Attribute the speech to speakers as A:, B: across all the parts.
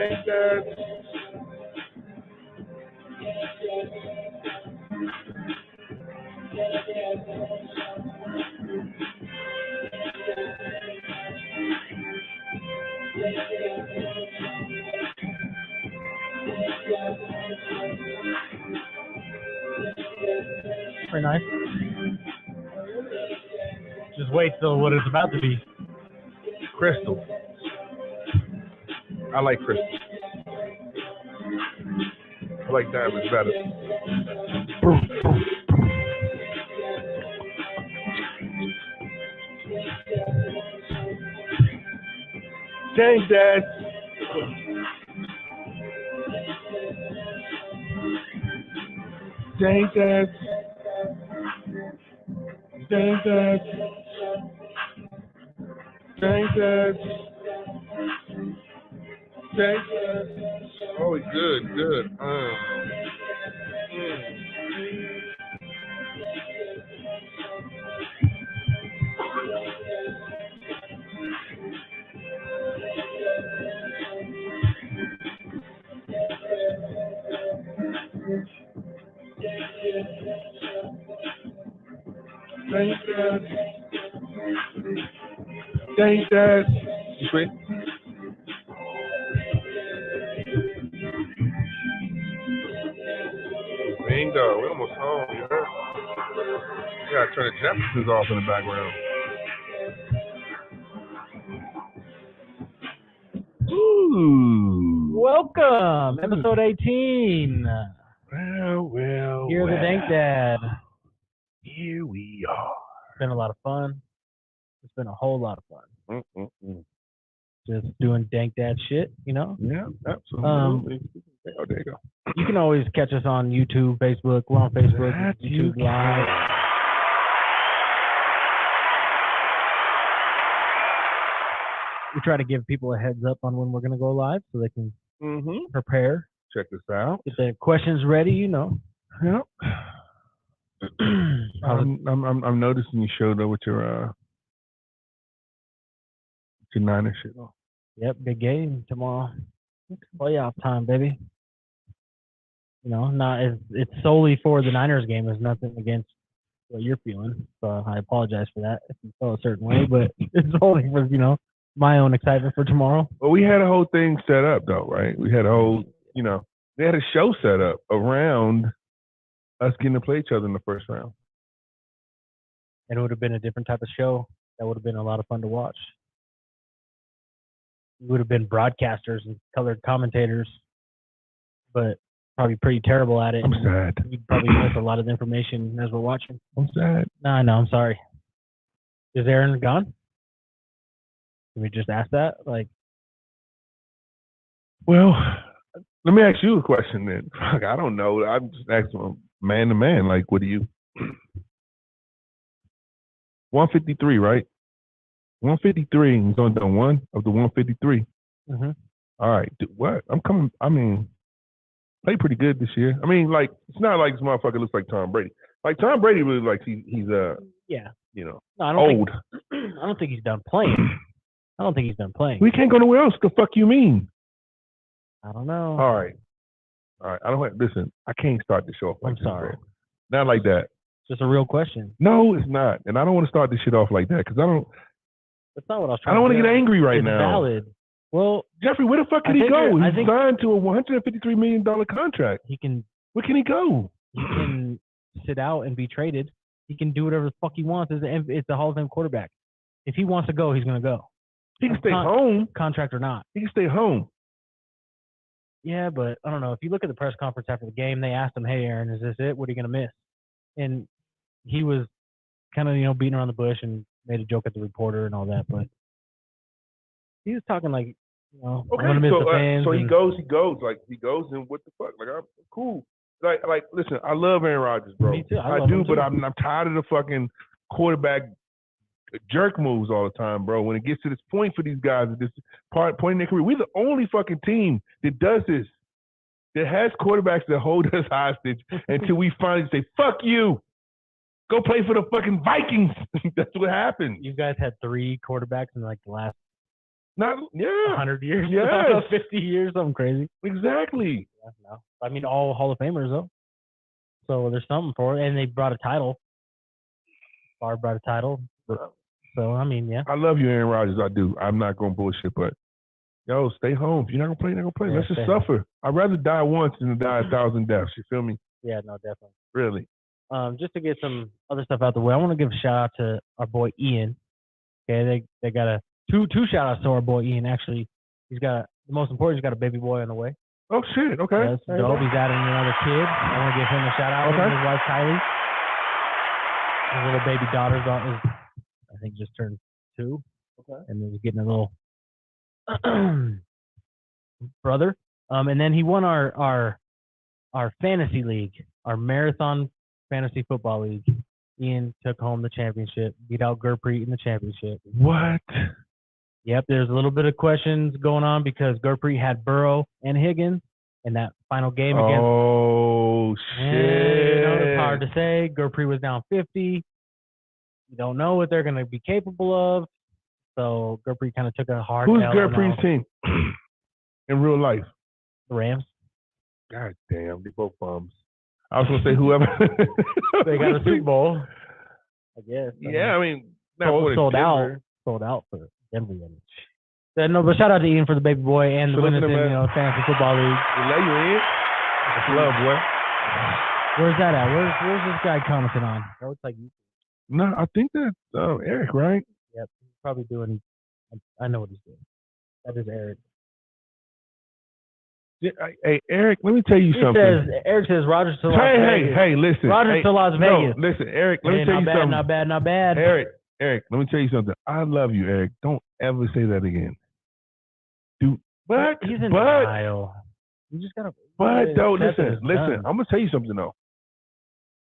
A: Dank Dad.
B: Very nice. Just wait till what it's about to be.
A: Crystal. I like crystal. I like diamonds better. Dank Dad. Dank Dad. Dank Dad. Dank Dad. Dank Dad. Oh, good. Dank Dad. Dank Dad. You sweet? Bingo. We're almost home, you know? We gotta turn the Jeffersons off in the background. Ooh.
B: Welcome, episode 18.
A: Well.
B: Here's the Dank Dad.
A: Here we are.
B: It's been a lot of fun. It's been a whole lot of fun. Just doing Dank Dad shit, you know?
A: Yeah, absolutely. Oh, there you go.
B: You can always catch us on YouTube, Facebook. We're on Facebook, YouTube Live. We try to give people a heads up on when we're going to go live so they can prepare.
A: Check this out.
B: Get the questions ready, you know.
A: Yep. I'm noticing you showed up with your Niners shit on.
B: Yep, big game tomorrow. Playoff time, baby. You know, it's solely for the Niners game. There's nothing against what you're feeling. So I apologize for that if you felt a certain way, but it's only for, you know, my own excitement for tomorrow.
A: Well, we had a whole thing set up though, right? We had a whole, you know, they had a show set up around us getting to play each other in the first round.
B: And it would have been a different type of show. That would have been a lot of fun to watch. We would have been broadcasters and colored commentators, but probably pretty terrible at it.
A: I'm sad.
B: You'd probably miss a lot of information as we're watching.
A: I'm sad.
B: No, I know. I'm sorry. Is Aaron gone? Can we just ask that? Like,
A: well, let me ask you a question then. I don't know. I'm just asking man to man. Like, what do you? 153, right? 153. He's only done one of the 153.
B: Mm-hmm.
A: All right. What? Played pretty good this year. I mean, like, it's not like this motherfucker looks like Tom Brady. Like, Tom Brady really like he's
B: yeah,
A: you know,
B: no, I don't think he's done playing.
A: We can't go nowhere else. The fuck you mean?
B: I don't know.
A: All right. Listen, I can't start the show off like
B: I'm sorry.
A: Bro. Not like that.
B: It's just a real question.
A: No, it's not. And I don't want to start this shit off like that because
B: That's not what I was trying to do.
A: I don't want to get angry right
B: it's
A: now.
B: Valid. Well,
A: Jeffrey, where the fuck can he go? He's signed to a $153 million contract. Where can he go?
B: He can sit out and be traded. He can do whatever the fuck he wants. It's a Hall of Fame quarterback. If he wants to go, he's going to go.
A: He can stay home.
B: Contract or not.
A: He can stay home.
B: Yeah, but I don't know. If you look at the press conference after the game, they asked him, "Hey, Aaron, is this it? What are you going to miss?" And he was kind of, you know, beating around the bush and made a joke at the reporter and all that, but he was talking like, you know,
A: okay,
B: I'm going to miss the fans.
A: So he goes. Like, he goes and what the fuck? Like, I'm cool. Like, listen, I love Aaron Rodgers, bro.
B: Me too.
A: I do, but I'm tired of the fucking quarterback jerk moves all the time, bro. When it gets to this point for these guys at this point in their career, we're the only fucking team that does this. That has quarterbacks that hold us hostage until we finally say, "Fuck you, go play for the fucking Vikings." That's what happened.
B: You guys had 3 quarterbacks in like the last
A: Yeah.
B: 100 years,
A: Yes.
B: 50 years, something crazy.
A: Exactly.
B: Yeah, no. I mean, all Hall of Famers though. So there's something for it, and they brought a title. Favre brought a title. So I mean, yeah.
A: I love you, Aaron Rodgers. I do. I'm not gonna bullshit, but yo, stay home. If you're not gonna play, you're not gonna play.
B: Yeah,
A: Let's just
B: stay
A: suffer. I'd rather die once than to die 1,000 deaths. You feel me?
B: Yeah, no, definitely.
A: Really.
B: Just to get some other stuff out the way, I want to give a shout out to our boy Ian. Okay, they got two shout outs to our boy Ian. Actually, the most important. He's got a baby boy on the way.
A: Oh shit. Okay.
B: That's dope. He's adding another kid. I want to give him a shout out.
A: Okay.
B: His wife Kylie. His little baby daughter's I think just turned 2.
A: Okay.
B: And he's getting a little brother. And then he won our fantasy league, our marathon fantasy football league. Ian took home the championship, beat out Gurpreet in the championship.
A: What?
B: Yep, there's a little bit of questions going on because Gurpreet had Burrow and Higgins in that final game against.
A: Oh shit!
B: And, it's hard to say. Gurpreet was down 50. You don't know what they're going to be capable of. So Gurpreet kind of took a hard.
A: Who's
B: L
A: Gurpreet's team in real life?
B: The Rams.
A: God damn, they both bums. I was gonna say whoever.
B: They got a Super Bowl. I guess.
A: Yeah, I mean,
B: sold out for Denver. No, but shout out to Ian for the baby boy and the winners in fantasy football league.
A: We let you in. That's love, boy.
B: Where's that at? Where's this guy commenting on? That looks like you.
A: No, I think that's Eric, right?
B: Yep, he's probably doing. I know what he's doing. That is Eric.
A: Hey, Eric, let me tell you something.
B: Eric says Rogers to Las Vegas.
A: Hey, listen.
B: Rogers to Las Vegas.
A: No, listen, Eric, let me tell you something.
B: Not bad.
A: Eric, let me tell you something. I love you, Eric. Don't ever say that again. But
B: he's in denial. You just gotta.
A: But though, listen. I'm gonna tell you something though.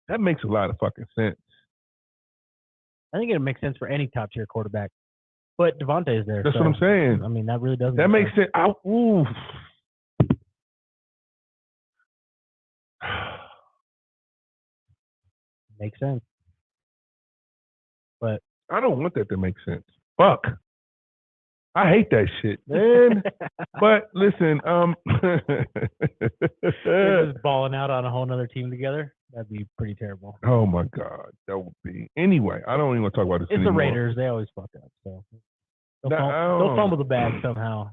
A: That makes a lot of fucking sense.
B: I think it makes sense for any top tier quarterback. But Devontae is there.
A: That's what I'm saying.
B: I mean, that really doesn't.
A: That makes sense. Ooh.
B: Makes sense. But
A: I don't want that to make sense. Fuck. I hate that shit, man. But listen,
B: they're just balling out on a whole other team together. That'd be pretty terrible.
A: Oh my God, that would be. Anyway, I don't even want to talk about this anymore.
B: The Raiders. They always fuck up. So they'll fumble the bag somehow.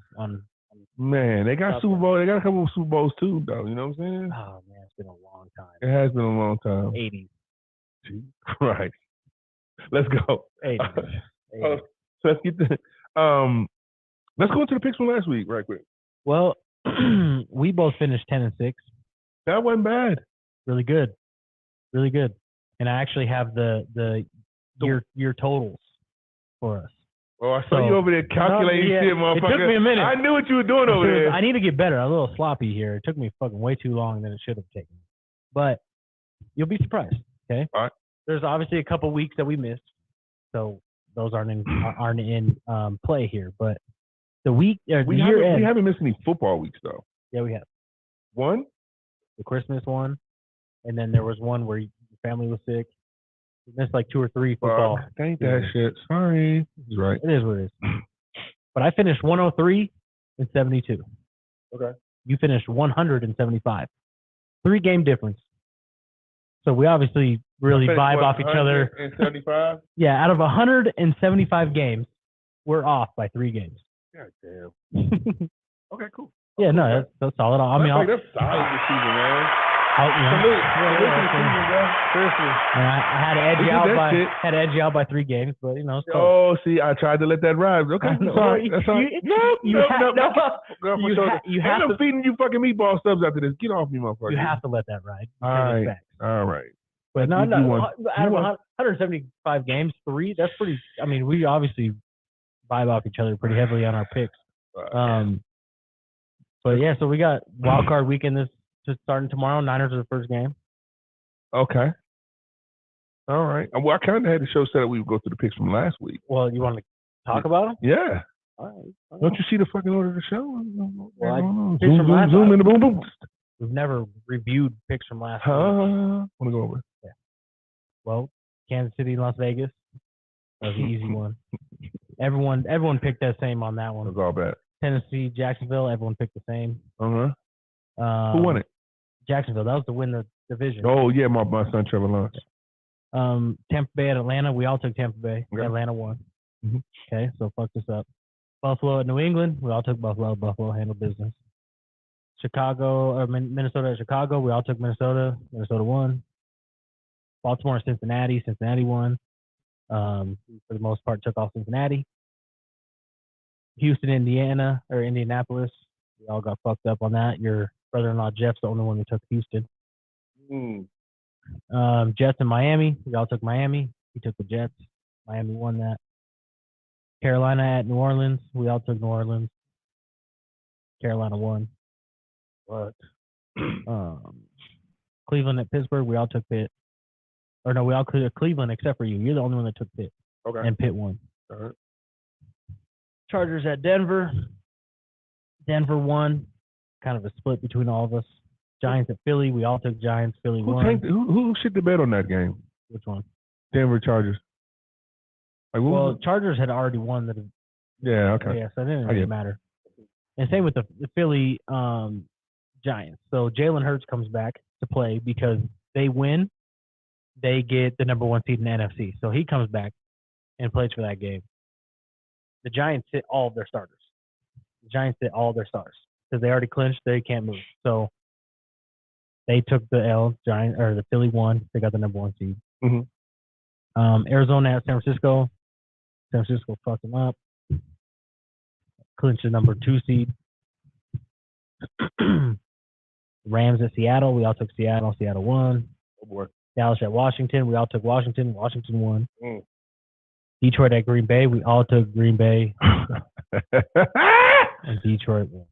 A: Man, they got Super Bowl. They got a couple of Super Bowls too, though. You know what I'm saying?
B: Oh man, it's been a long time.
A: It has been a long time.
B: 80s.
A: Right. Let's go.
B: 80s.
A: So let's get the let's go into the picks from last week, right quick.
B: Well, we both finished 10-6.
A: That wasn't bad.
B: Really good. And I actually have the year totals for us.
A: Oh, I saw you over there calculating shit, motherfucker.
B: It took me a minute.
A: I knew what you were doing over there.
B: I need to get better. I'm a little sloppy here. It took me fucking way too long than it should have taken. But you'll be surprised. Okay.
A: All right.
B: There's obviously a couple weeks that we missed, so those aren't in play here. But we
A: haven't missed any football weeks though.
B: Yeah, we have.
A: One,
B: the Christmas one, and then there was one where your family was sick. We missed like 2 or 3 football.
A: Ain't that shit. Sorry. He's right.
B: It is what it is. But I finished 103 and 72.
A: Okay.
B: You finished 175. 3-game difference. So we obviously really vibe off each other.
A: 175?
B: Yeah, out of 175 games, we're off by 3 games.
A: God damn. Okay, cool.
B: Yeah, no, that's solid. I mean,
A: that's solid this season, man.
B: Salute. Seriously. And I had to edge you out by 3 games, but you know. It's
A: cool. See, I tried to let that ride. Okay, sorry. That's all right. You have to feeding you fucking meatball subs after this. Get off me, motherfucker.
B: You have to let that ride.
A: All right.
B: But no. Out of 175 games, 3. That's pretty. I mean, we obviously vibe off each other pretty heavily on our picks. But yeah, so we got wild card weekend just starting tomorrow. Niners are the first game.
A: Okay. All right. Well, I kind of had the show set up. We would go through the picks from last week.
B: Well, you want to talk about them?
A: Yeah.
B: All right.
A: Don't you see the fucking order of the show?
B: Well,
A: zoom in the boom boom.
B: We've never reviewed picks from last week.
A: Want to go over?
B: Yeah. Well, Kansas City, Las Vegas. That was the easy one. Everyone picked that same on that
A: It
B: one.
A: was all bad.
B: Tennessee, Jacksonville, everyone picked the same.
A: Who won it?
B: Jacksonville. That was to win the division.
A: Oh yeah, my son Trevor Lawrence.
B: Tampa Bay at Atlanta. We all took Tampa Bay.
A: Okay.
B: Atlanta won.
A: Mm-hmm.
B: Okay, so fuck this up. Buffalo at New England. We all took Buffalo. Buffalo handled business. Minnesota at Chicago. We all took Minnesota. Minnesota won. Baltimore at Cincinnati. Cincinnati won. For the most part, took off Cincinnati. Houston, Indianapolis. We all got fucked up on that. Your brother-in-law Jeff's the only one who took Houston. Jets in Miami. We all took Miami. He took the Jets. Miami won that. Carolina at New Orleans. We all took New Orleans. Carolina won.
A: What?
B: Cleveland at Pittsburgh. We all took Pitt. Or no, we all took Cleveland except for you. You're the only one that took Pitt.
A: Okay.
B: And Pitt won.
A: All right.
B: Chargers at Denver. Denver won. Kind of a split between all of us. Giants at Philly. We all took Giants. Philly won.
A: Who shit the bet on that game?
B: Which one?
A: Denver Chargers.
B: Well, Chargers had already won the.
A: Yeah. Okay.
B: Yeah, so it didn't really matter. And same with the Philly Giants. So Jalen Hurts comes back to play because they win. They get the number 1 seed in the NFC. So he comes back and plays for that game. The Giants sit all of their starters. Because they already clinched. They can't move. So they took the L. The Philly won. They got the number 1 seed.
A: Mm-hmm.
B: Arizona at San Francisco. San Francisco fucked them up. Clinched the number 2 seed. Rams at Seattle. We all took Seattle. Seattle won.
A: Oh boy.
B: Dallas at Washington. We all took Washington. Washington won. Detroit at Green Bay. We all took Green Bay. And Detroit won.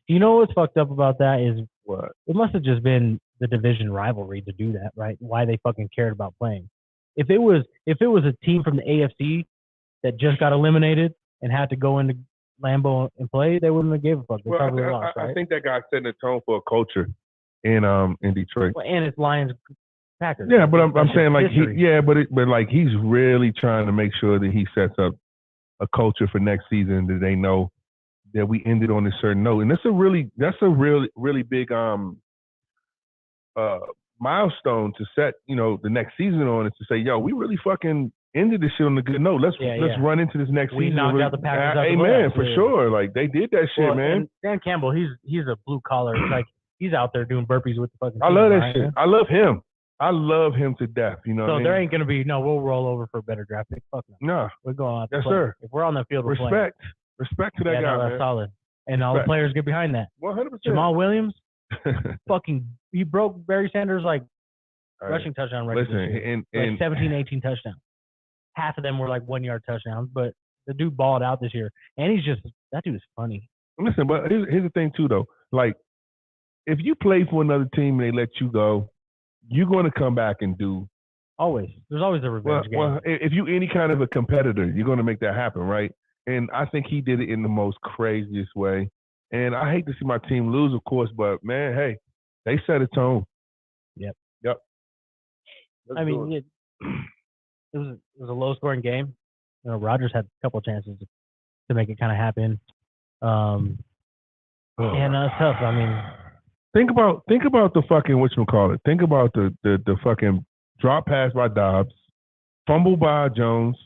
B: You know what's fucked up about that is
A: what?
B: It must have just been the division rivalry to do that, right? Why they fucking cared about playing. If it was a team from the AFC that just got eliminated and had to go into Lambeau and play, they wouldn't have gave a fuck. They probably lost, right?
A: I think that guy's setting the tone for a culture in Detroit.
B: Well, and it's Lions Packers.
A: Yeah, but I'm saying like he's really trying to make sure that he sets up a culture for next season that they know that we ended on a certain note. And that's a really big milestone to set, the next season on, is to say, yo, we really fucking ended this shit on a good note. Let's run into this next season.
B: We knocked out the Packers.
A: Amen, for sure. Like they did that shit, man.
B: And Dan Campbell, he's a blue collar. Like he's out there doing burpees with the fucking.
A: I love that shit. Man. I love him. I love him to death. You know.
B: So there ain't gonna be we'll roll over for a better draft pick. Fuck no.
A: No.
B: We're going out.
A: Yes, sir.
B: If we're on the field, we're
A: respect.
B: Playing.
A: Respect to that guy,
B: no, that's
A: man.
B: solid. And all the players get behind that.
A: 100%.
B: Jamal Williams, he broke Barry Sanders' rushing touchdown record.
A: Listen, and
B: 17, 18 touchdowns. Half of them were 1 yard touchdowns, but the dude balled out this year. And that dude is funny.
A: Listen, but here's the thing too, though. If you play for another team and they let you go, you're going to come back and do.
B: Always. There's always a revenge game.
A: Well, if you any kind of a competitor, you're going to make that happen, right? And I think he did it in the most craziest way. And I hate to see my team lose, of course, but man, hey, they set a tone.
B: Yep.
A: I mean,
B: it was a low scoring game. Rodgers had a couple of chances to make it kind of happen. And that's tough. I mean,
A: think about the fucking whatchamacallit. Think about the fucking drop pass by Dobbs, fumble by Jones,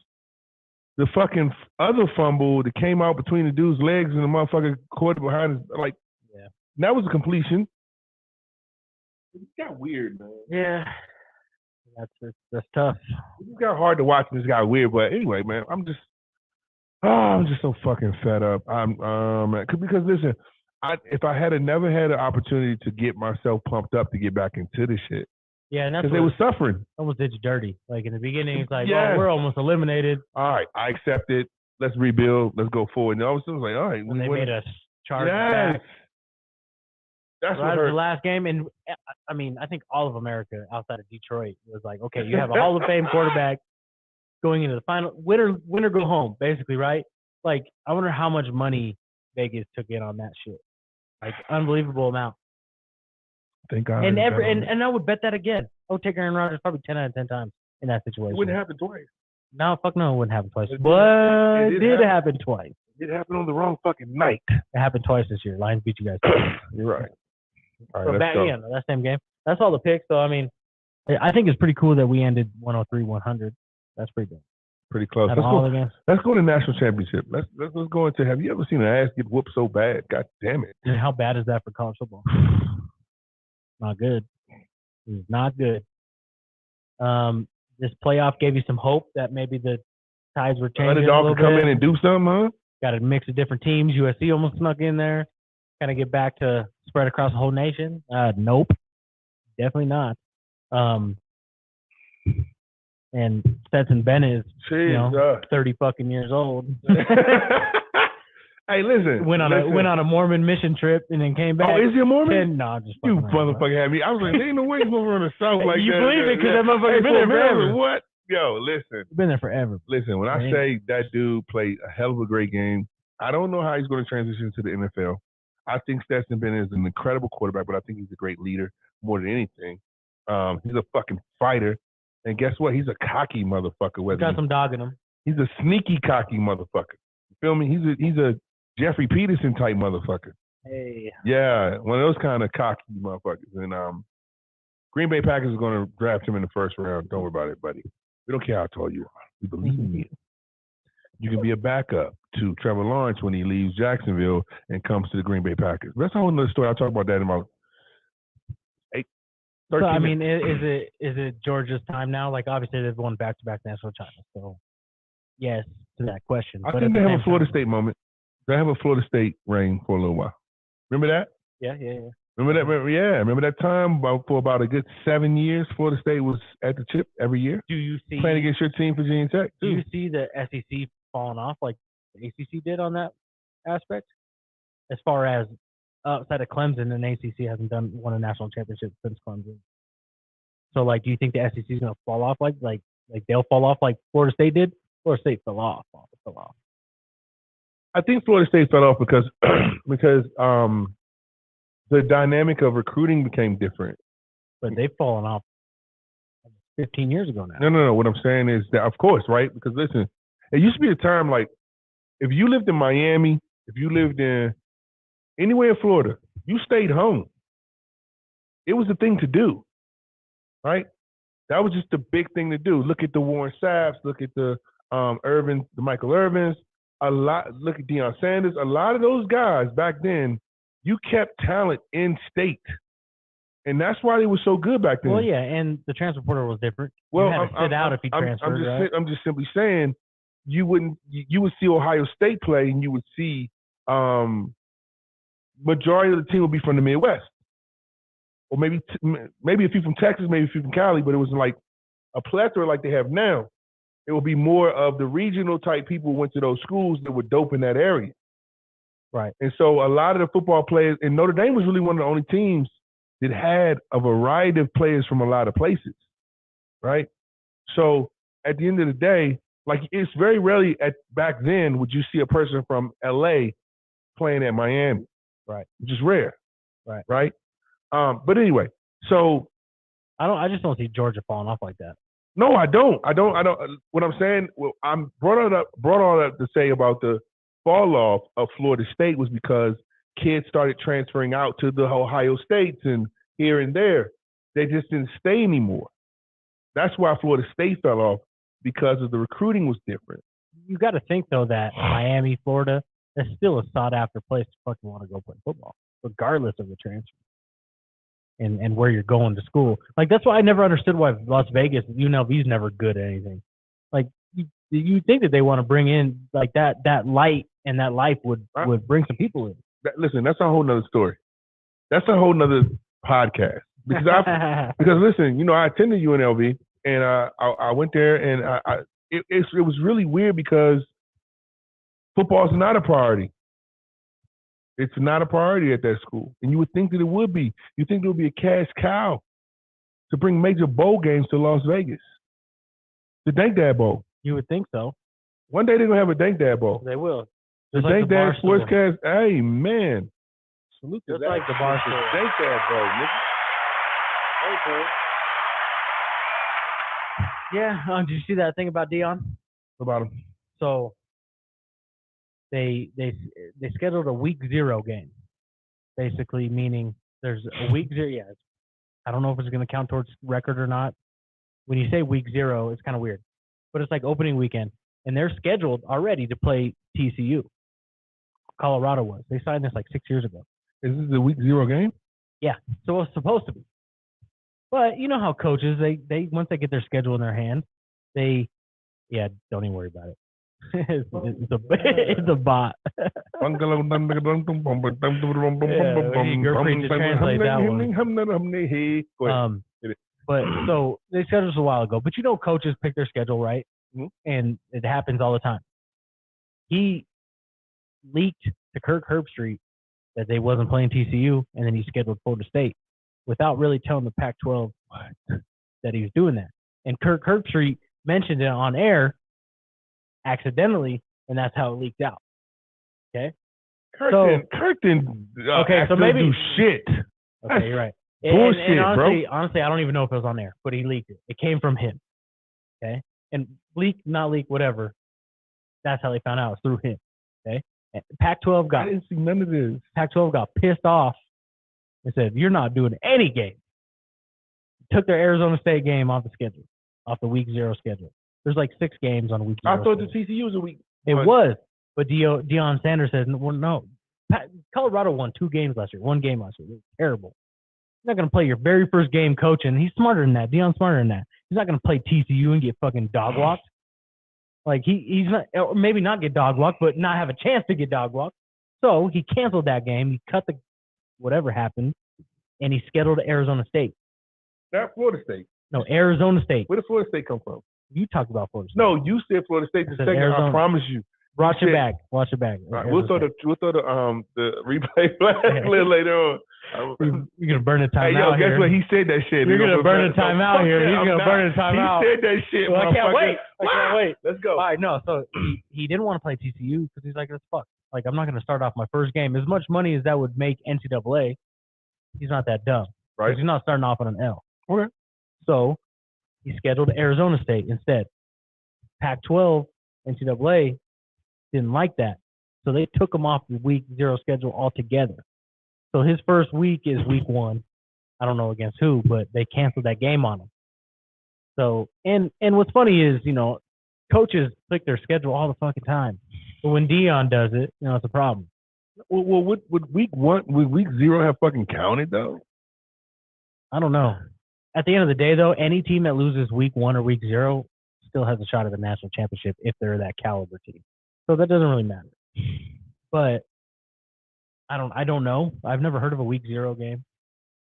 A: the fucking other fumble that came out between the dude's legs and the motherfucker caught behind his That was a completion. It got weird, man.
B: Yeah. That's tough.
A: It got hard to watch. This got weird, but anyway, man, I'm just so fucking fed up. Because listen, if I had never had an opportunity to get myself pumped up to get back into this shit.
B: Yeah, and that's
A: because they were suffering.
B: Almost did you dirty. In the beginning, it's we're almost eliminated.
A: All right, I accept it. Let's rebuild. Let's go forward. And all of a sudden, it was all right.
B: And they made us charge back.
A: That's what hurt.
B: The last game, and I mean, I think all of America outside of Detroit was okay, you have a Hall of Fame quarterback going into the final. Winner go home, basically, right? I wonder how much money Vegas took in on that shit. Unbelievable amount.
A: Thank God.
B: And I would bet that again. I would take Aaron Rodgers probably 10 out of 10 times in that situation.
A: It wouldn't happen twice.
B: No, fuck no, it wouldn't happen twice.
A: It
B: But
A: did
B: it did happen twice.
A: It happened on the wrong fucking night.
B: It happened twice this year. Lions beat you guys.
A: You're right. All
B: So
A: right, let's go.
B: yeah, that same game. That's all the picks. So I mean, I think it's pretty cool that we ended 103-100. That's pretty good.
A: Pretty close.
B: Out of all the games.
A: Let's go to national championship. Let's go into. Have you ever seen an ass get whooped so bad? God damn it!
B: And how bad is that for college football? Not good. It's not good. This playoff gave you some hope that maybe the tides were changing a
A: Underdog
B: little
A: could come
B: bit.
A: in and do something, huh?
B: Got a mix of different teams. USC almost snuck in there. Kind of get back to spread across the whole nation. Nope, definitely not. And Stetson Bennett is 30 fucking years old.
A: Hey, listen.
B: Went on a Mormon mission trip and then came back.
A: Oh, is he a Mormon?
B: No, just
A: you motherfucker had me. I was like, there ain't no way he's moving around the South like
B: you
A: that.
B: You believe it because that motherfucker been there forever.
A: What? Yo, listen.
B: Been there forever.
A: Listen, when I say that dude played a hell of a great game, I don't know how he's going to transition to the NFL. I think Stetson Bennett is an incredible quarterback, but I think he's a great leader more than anything. He's a fucking fighter. And guess what? He's a cocky motherfucker.
B: He's got some dog in him.
A: He's a sneaky, cocky motherfucker. You feel me? He's a Jeffrey Peterson type motherfucker.
B: Hey.
A: Yeah, one of those kind of cocky motherfuckers. And Green Bay Packers is going to draft him in the first round. Don't worry about it, buddy. We don't care how tall you are. We believe in you. You can be a backup to Trevor Lawrence when he leaves Jacksonville and comes to the Green Bay Packers. That's a whole other story. I'll talk about that in about 13
B: So, I mean,
A: minutes.
B: is it Georgia's time now? Like, obviously, they've won back-to-back national titles. So, yes to that question.
A: I think they have a Florida State moment. They have a Florida State reign for a little while. Remember that?
B: Yeah.
A: Remember that? Remember that time for about a good 7 years, Florida State was at the chip every year?
B: Do you see
A: playing against your team, Virginia Tech?
B: Do you see the SEC falling off like the ACC did on that aspect? As far as outside of Clemson, and ACC hasn't won a national championship since Clemson. So, like, do you think the SEC is going to fall off like they'll fall off like Florida State did? Florida State fell off.
A: I think Florida State fell off because the dynamic of recruiting became different.
B: But they've fallen off 15 years ago now.
A: No. What I'm saying is that, of course, right? Because, listen, it used to be a time like if you lived in Miami, if you lived in anywhere in Florida, you stayed home. It was the thing to do, right? That was just the big thing to do. Look at the Warren Saps, look at the the Michael Irvins, look at Deion Sanders. A lot of those guys back then, you kept talent in state. And that's why they were so good back then.
B: Well, yeah, and the transfer portal was different.
A: Well,
B: you had to sit out if you transferred.
A: I'm just simply saying you would see Ohio State play and you would see majority of the team would be from the Midwest. Or maybe a few from Texas, maybe a few from Cali, but it was like a plethora like they have now. It would be more of the regional type people who went to those schools that were dope in that area.
B: Right.
A: And so a lot of the football players, and Notre Dame was really one of the only teams that had a variety of players from a lot of places, right? So at the end of the day, like it's very rarely back then would you see a person from LA playing at Miami,
B: right?
A: Which is rare,
B: right?
A: But anyway, so
B: I just don't see Georgia falling off like that.
A: No, I don't. What I'm saying, I'm brought all that to say about the fall off of Florida State was because kids started transferring out to the Ohio States and here and there. They just didn't stay anymore. That's why Florida State fell off, because of the recruiting was different.
B: You got to think, though, that Miami, Florida, is still a sought-after place to fucking want to go play football, regardless of the transfer and where you're going to school. Like, that's why I never understood why Las Vegas, UNLV's never good at anything. Like, you think that they want to bring in, like, that light and that life would bring some people in.
A: Listen, that's a whole nother story. That's a whole nother podcast. Because listen, I attended UNLV and I went there and it was really weird because football is not a priority. It's not a priority at that school. And you would think that it would be. You think there would be a cash cow to bring major bowl games to Las Vegas. The Dank Dad Bowl.
B: You would think so.
A: One day they're going to have a Dank Dad Bowl.
B: They will.
A: The Dank Dad Sportscast. Hey, man.
B: Salute to that. Just like the Barstool.
A: Dank Dad Bowl, nigga.
B: Yeah, did you see that thing about Deion?
A: about him?
B: So they scheduled a week 0 game, basically meaning there's a week 0. Yeah, I don't know if it's going to count towards record or not. When you say week 0, it's kind of weird, but it's like opening weekend, and they're scheduled already to play TCU. Colorado was. They signed this like 6 years ago.
A: Is this a week 0 game?
B: Yeah, so it's supposed to be. But you know how coaches, they once they get their schedule in their hand, don't even worry about it. it's a bot. But so they scheduled this a while ago. But you know coaches pick their schedule, right?
A: Mm-hmm.
B: And it happens all the time. He leaked to Kirk Herbstreit that they wasn't playing TCU, and then he scheduled Florida State without really telling the Pac-12 that he was doing that. And Kirk Herbstreit mentioned it on air accidentally, and that's how it leaked out. Okay?
A: Kirk didn't
B: so maybe
A: do shit.
B: Okay, you're right.
A: Bullshit,
B: and honestly,
A: bro.
B: Honestly, I don't even know if it was on air, but he leaked it. It came from him. Okay? And leak, not leak, whatever. That's how they found out. It was through him. Okay? And Pac-12
A: I didn't see none of this.
B: Pac-12 got pissed off and said, "You're not doing any game." Took their Arizona State game off the schedule, off the week 0 schedule. There's like 6 games on week 0.
A: I thought the TCU was a week.
B: It was, but Deion Sanders said, "Well, no." Colorado won 2 games last year, 1 game last year. It was terrible. He's not going to play your very first game coaching. He's smarter than that. Deion's smarter than that. He's not going to play TCU and get fucking dog walked. Like he's not, or maybe not get dog walked, but not have a chance to get dog walked. So he canceled that game. He cut the whatever happened, and he scheduled Arizona State.
A: Not Florida State.
B: No, Arizona State.
A: Where did Florida State come from?
B: You talked about Florida State.
A: No, you said Florida State the second.
B: Arizona.
A: I promise you.
B: Watch it back. Watch it back.
A: Right, we'll throw the replay back later on.
B: You're gonna burn a timeout.
A: Hey, yo, guess what? He said that shit.
B: You're gonna burn a timeout here. He's gonna burn a timeout.
A: He said that shit.
B: Well, I can't wait. I can't wait.
A: Let's go.
B: All right, no. So he didn't want to play TCU because he's like, "That's fuck. Like, I'm not gonna start off my first game. As much money as that would make NCAA, he's not that dumb.
A: Right?
B: He's not starting off on an L.
A: Okay.
B: So he scheduled Arizona State instead. Pac-12 NCAA didn't like that, so they took him off the week 0 schedule altogether. So his first week is week 1. I don't know against who, but they canceled that game on him. So and what's funny is, you know, coaches pick their schedule all the fucking time, but when Deion does it, you know, it's a problem.
A: Well, would week 0 have fucking counted though?
B: I don't know. At the end of the day, though, any team that loses week 1 or week 0 still has a shot at the national championship if they're that caliber team. So that doesn't really matter. But I don't know. I've never heard of a week 0 game,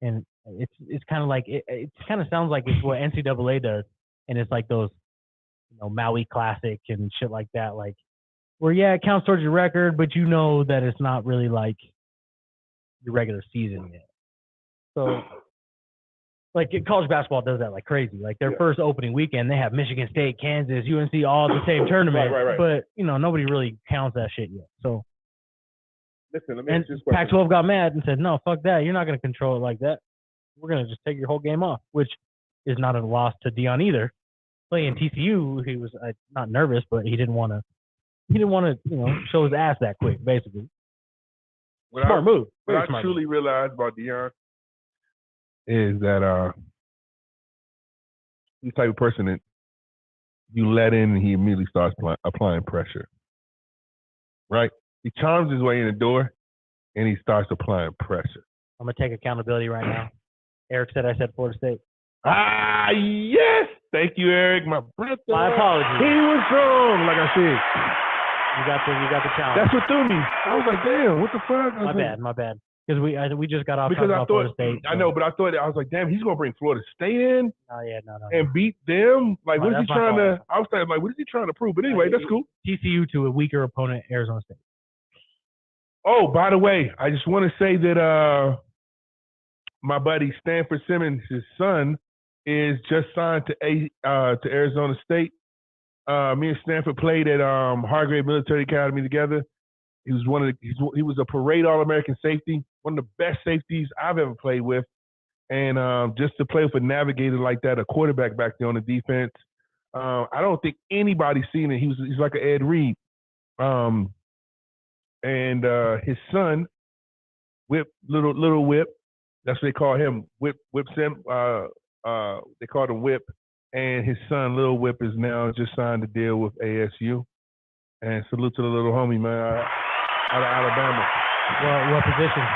B: and it's kind of like it kind of sounds like it's what NCAA does, and it's like those, you know, Maui Classic and shit like that, like where it counts towards your record, but you know that it's not really like your regular season yet. So. Like college basketball does that like crazy. Like their first opening weekend, they have Michigan State, Kansas, UNC all at the same tournament.
A: Right.
B: But you know, nobody really counts that shit yet. So,
A: listen, let me
B: and Pac-12 got mad and said, "No, fuck that. You're not going to control it like that. We're going to just take your whole game off," which is not a loss to Deion either. Playing TCU, he was not nervous, but he didn't want to. He didn't want to, you know, show his ass that quick. Basically, smart move.
A: What I truly realized about Deion is that he's the type of person that you let in and he immediately starts applying pressure. Right? He charms his way in the door and he starts applying pressure.
B: I'm going to take accountability right now. Eric said I said Florida State.
A: Ah, yes! Thank you, Eric. My brother.
B: My apologies.
A: He was wrong, like I said.
B: You got the challenge.
A: That's what threw me. I was like, damn, what the fuck?
B: My bad. Because we just got off
A: because I thought
B: Florida State. So.
A: I know, but I was like, damn, he's gonna bring Florida State in.
B: Oh yeah, no.
A: And beat them. Like, what is he trying
B: to?
A: I was thinking, like, what is he trying to prove? But anyway, that's cool.
B: TCU to a weaker opponent, Arizona State.
A: Oh, by the way, I just want to say that my buddy Stanford Simmons, his son, is just signed to Arizona State. Me and Stanford played at Hargrave Military Academy together. He was he was a parade All-American safety, one of the best safeties I've ever played with. And just to play with a navigator like that, a quarterback back there on the defense, I don't think anybody's seen it. He's like an Ed Reed. And his son, Little Whip, that's what they call him. Whip Sim. They called him Whip. And his son, Little Whip, is now just signed a deal with ASU. And salute to the little homie, man, out of Alabama.
B: What position?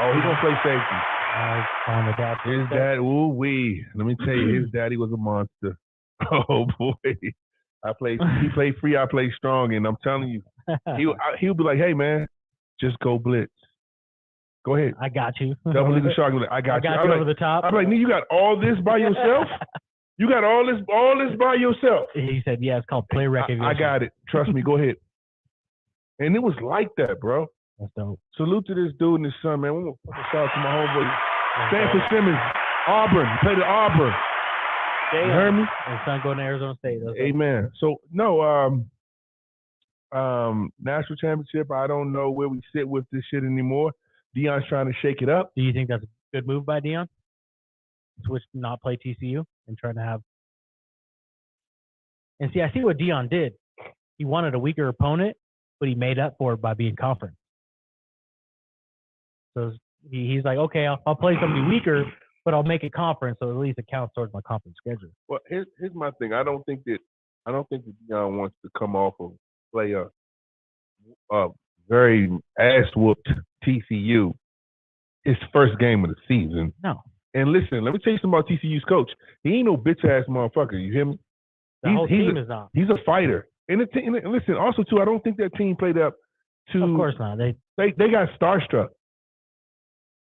A: Oh, he's gonna play safety.
B: On the dad.
A: His dad, ooh wee. Let me tell you, his daddy was a monster. Oh boy, he played free, I played strong, and I'm telling you, he'll be like, hey man, just go blitz. Go ahead.
B: I got you.
A: Double legal shark. I got you.
B: You over the top.
A: I'm like, you got all this by yourself? You got all this by yourself?
B: He said, yeah, it's called play recognition.
A: I got it. Trust me. Go ahead. And it was like that, bro.
B: That's dope.
A: Salute to this dude and his son, man. We're going to shout out to my homeboy. Stanford Simmons, Auburn. He played at Auburn. You heard me?
B: His son going to Arizona State.
A: Amen. So, no, national championship, I don't know where we sit with this shit anymore. Deion's trying to shake it up.
B: Do you think that's a good move by Deion? Switch, not play TCU and trying to have. And see, I see what Deion did. He wanted a weaker opponent, but he made up for it by being conference. So he's like, okay, I'll play somebody weaker, but I'll make it conference, so at least it counts towards my conference schedule.
A: Well, here's my thing. I don't think that Deion wants to come off of play a very ass whooped TCU his first game of the season.
B: No.
A: And listen, let me tell you something about TCU's coach. He ain't no bitch ass motherfucker. You hear me?
B: The whole team is not.
A: He's a fighter. And listen, also too, I don't think that team played up to.
B: Of course not. They
A: got starstruck.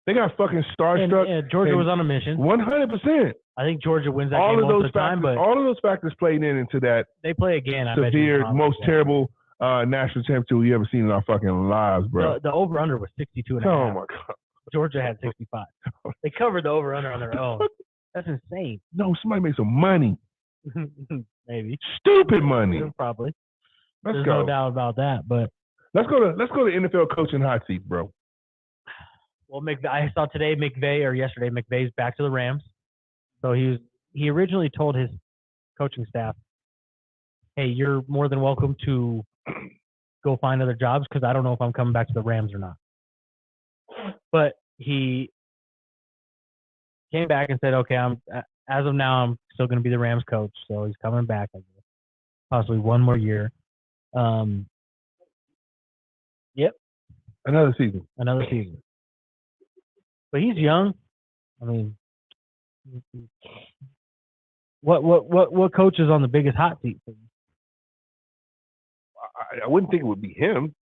A: They got fucking starstruck.
B: And Georgia was on a mission.
A: 100%.
B: I think Georgia wins that game most of the time, but
A: all of those factors played into that.
B: They play again.
A: Severe, most terrible national championship we ever seen in our fucking lives, bro.
B: The over/under was 62.5.
A: Oh my god.
B: Georgia had 65. They covered the over/under on their own. That's insane.
A: No, somebody made some money.
B: Maybe.
A: Stupid money.
B: Probably.
A: There's
B: no doubt about that. But
A: let's go to NFL coaching hot seat, bro.
B: Well, I saw yesterday McVay's back to the Rams. So he originally told his coaching staff, "Hey, you're more than welcome to go find other jobs because I don't know if I'm coming back to the Rams or not." But he came back and said, "Okay, as of now, I'm still going to be the Rams coach." So he's coming back, I guess, possibly one more year. Yep.
A: Another season.
B: But he's young. I mean, what coach is on the biggest hot seat?
A: I wouldn't think it would be him.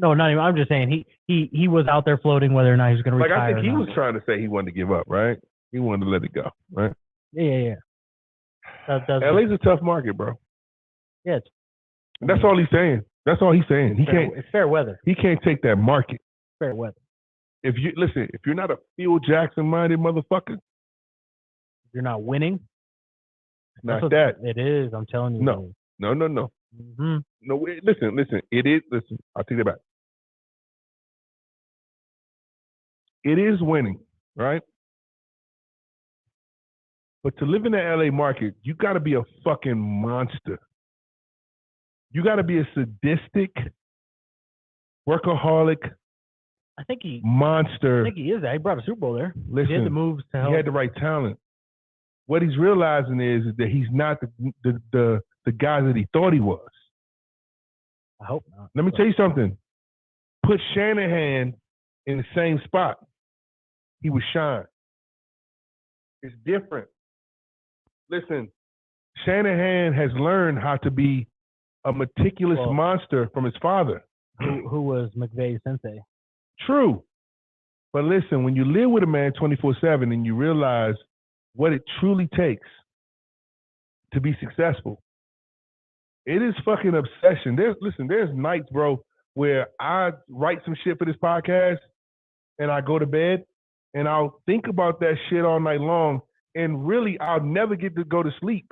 B: No, not even. I'm just saying he was out there floating whether or not he was going to retire.
A: I think he was trying to say he wanted to give up, right? He wanted to let it go, right?
B: Yeah.
A: LA's a tough market, bro.
B: Yeah.
A: That's all he's saying. That's all he's saying.
B: It's fair weather.
A: He can't take that market.
B: Fair weather.
A: If you're not a Phil Jackson minded motherfucker,
B: if you're not winning,
A: it's not that.
B: It is. I'm telling you.
A: No.
B: Mm-hmm.
A: No. Listen. It is. Listen. I'll take that back. It is winning, right? But to live in the LA market, you got to be a fucking monster. You got to be a sadistic, workaholic.
B: I think
A: monster.
B: I think he is that. He brought a Super Bowl there.
A: Listen,
B: he had the moves to help.
A: He had the right talent. What he's realizing is that he's not the guy that he thought he was.
B: I hope not.
A: Let me tell you something. Put Shanahan in the same spot. He would shine. It's different. Listen, Shanahan has learned how to be a meticulous monster from his father.
B: Who was McVay's sensei.
A: True. But listen, when you live with a man 24/7 and you realize what it truly takes to be successful, it is fucking obsession. There's nights, bro, where I write some shit for this podcast and I go to bed and I'll think about that shit all night long, and really I'll never get to go to sleep.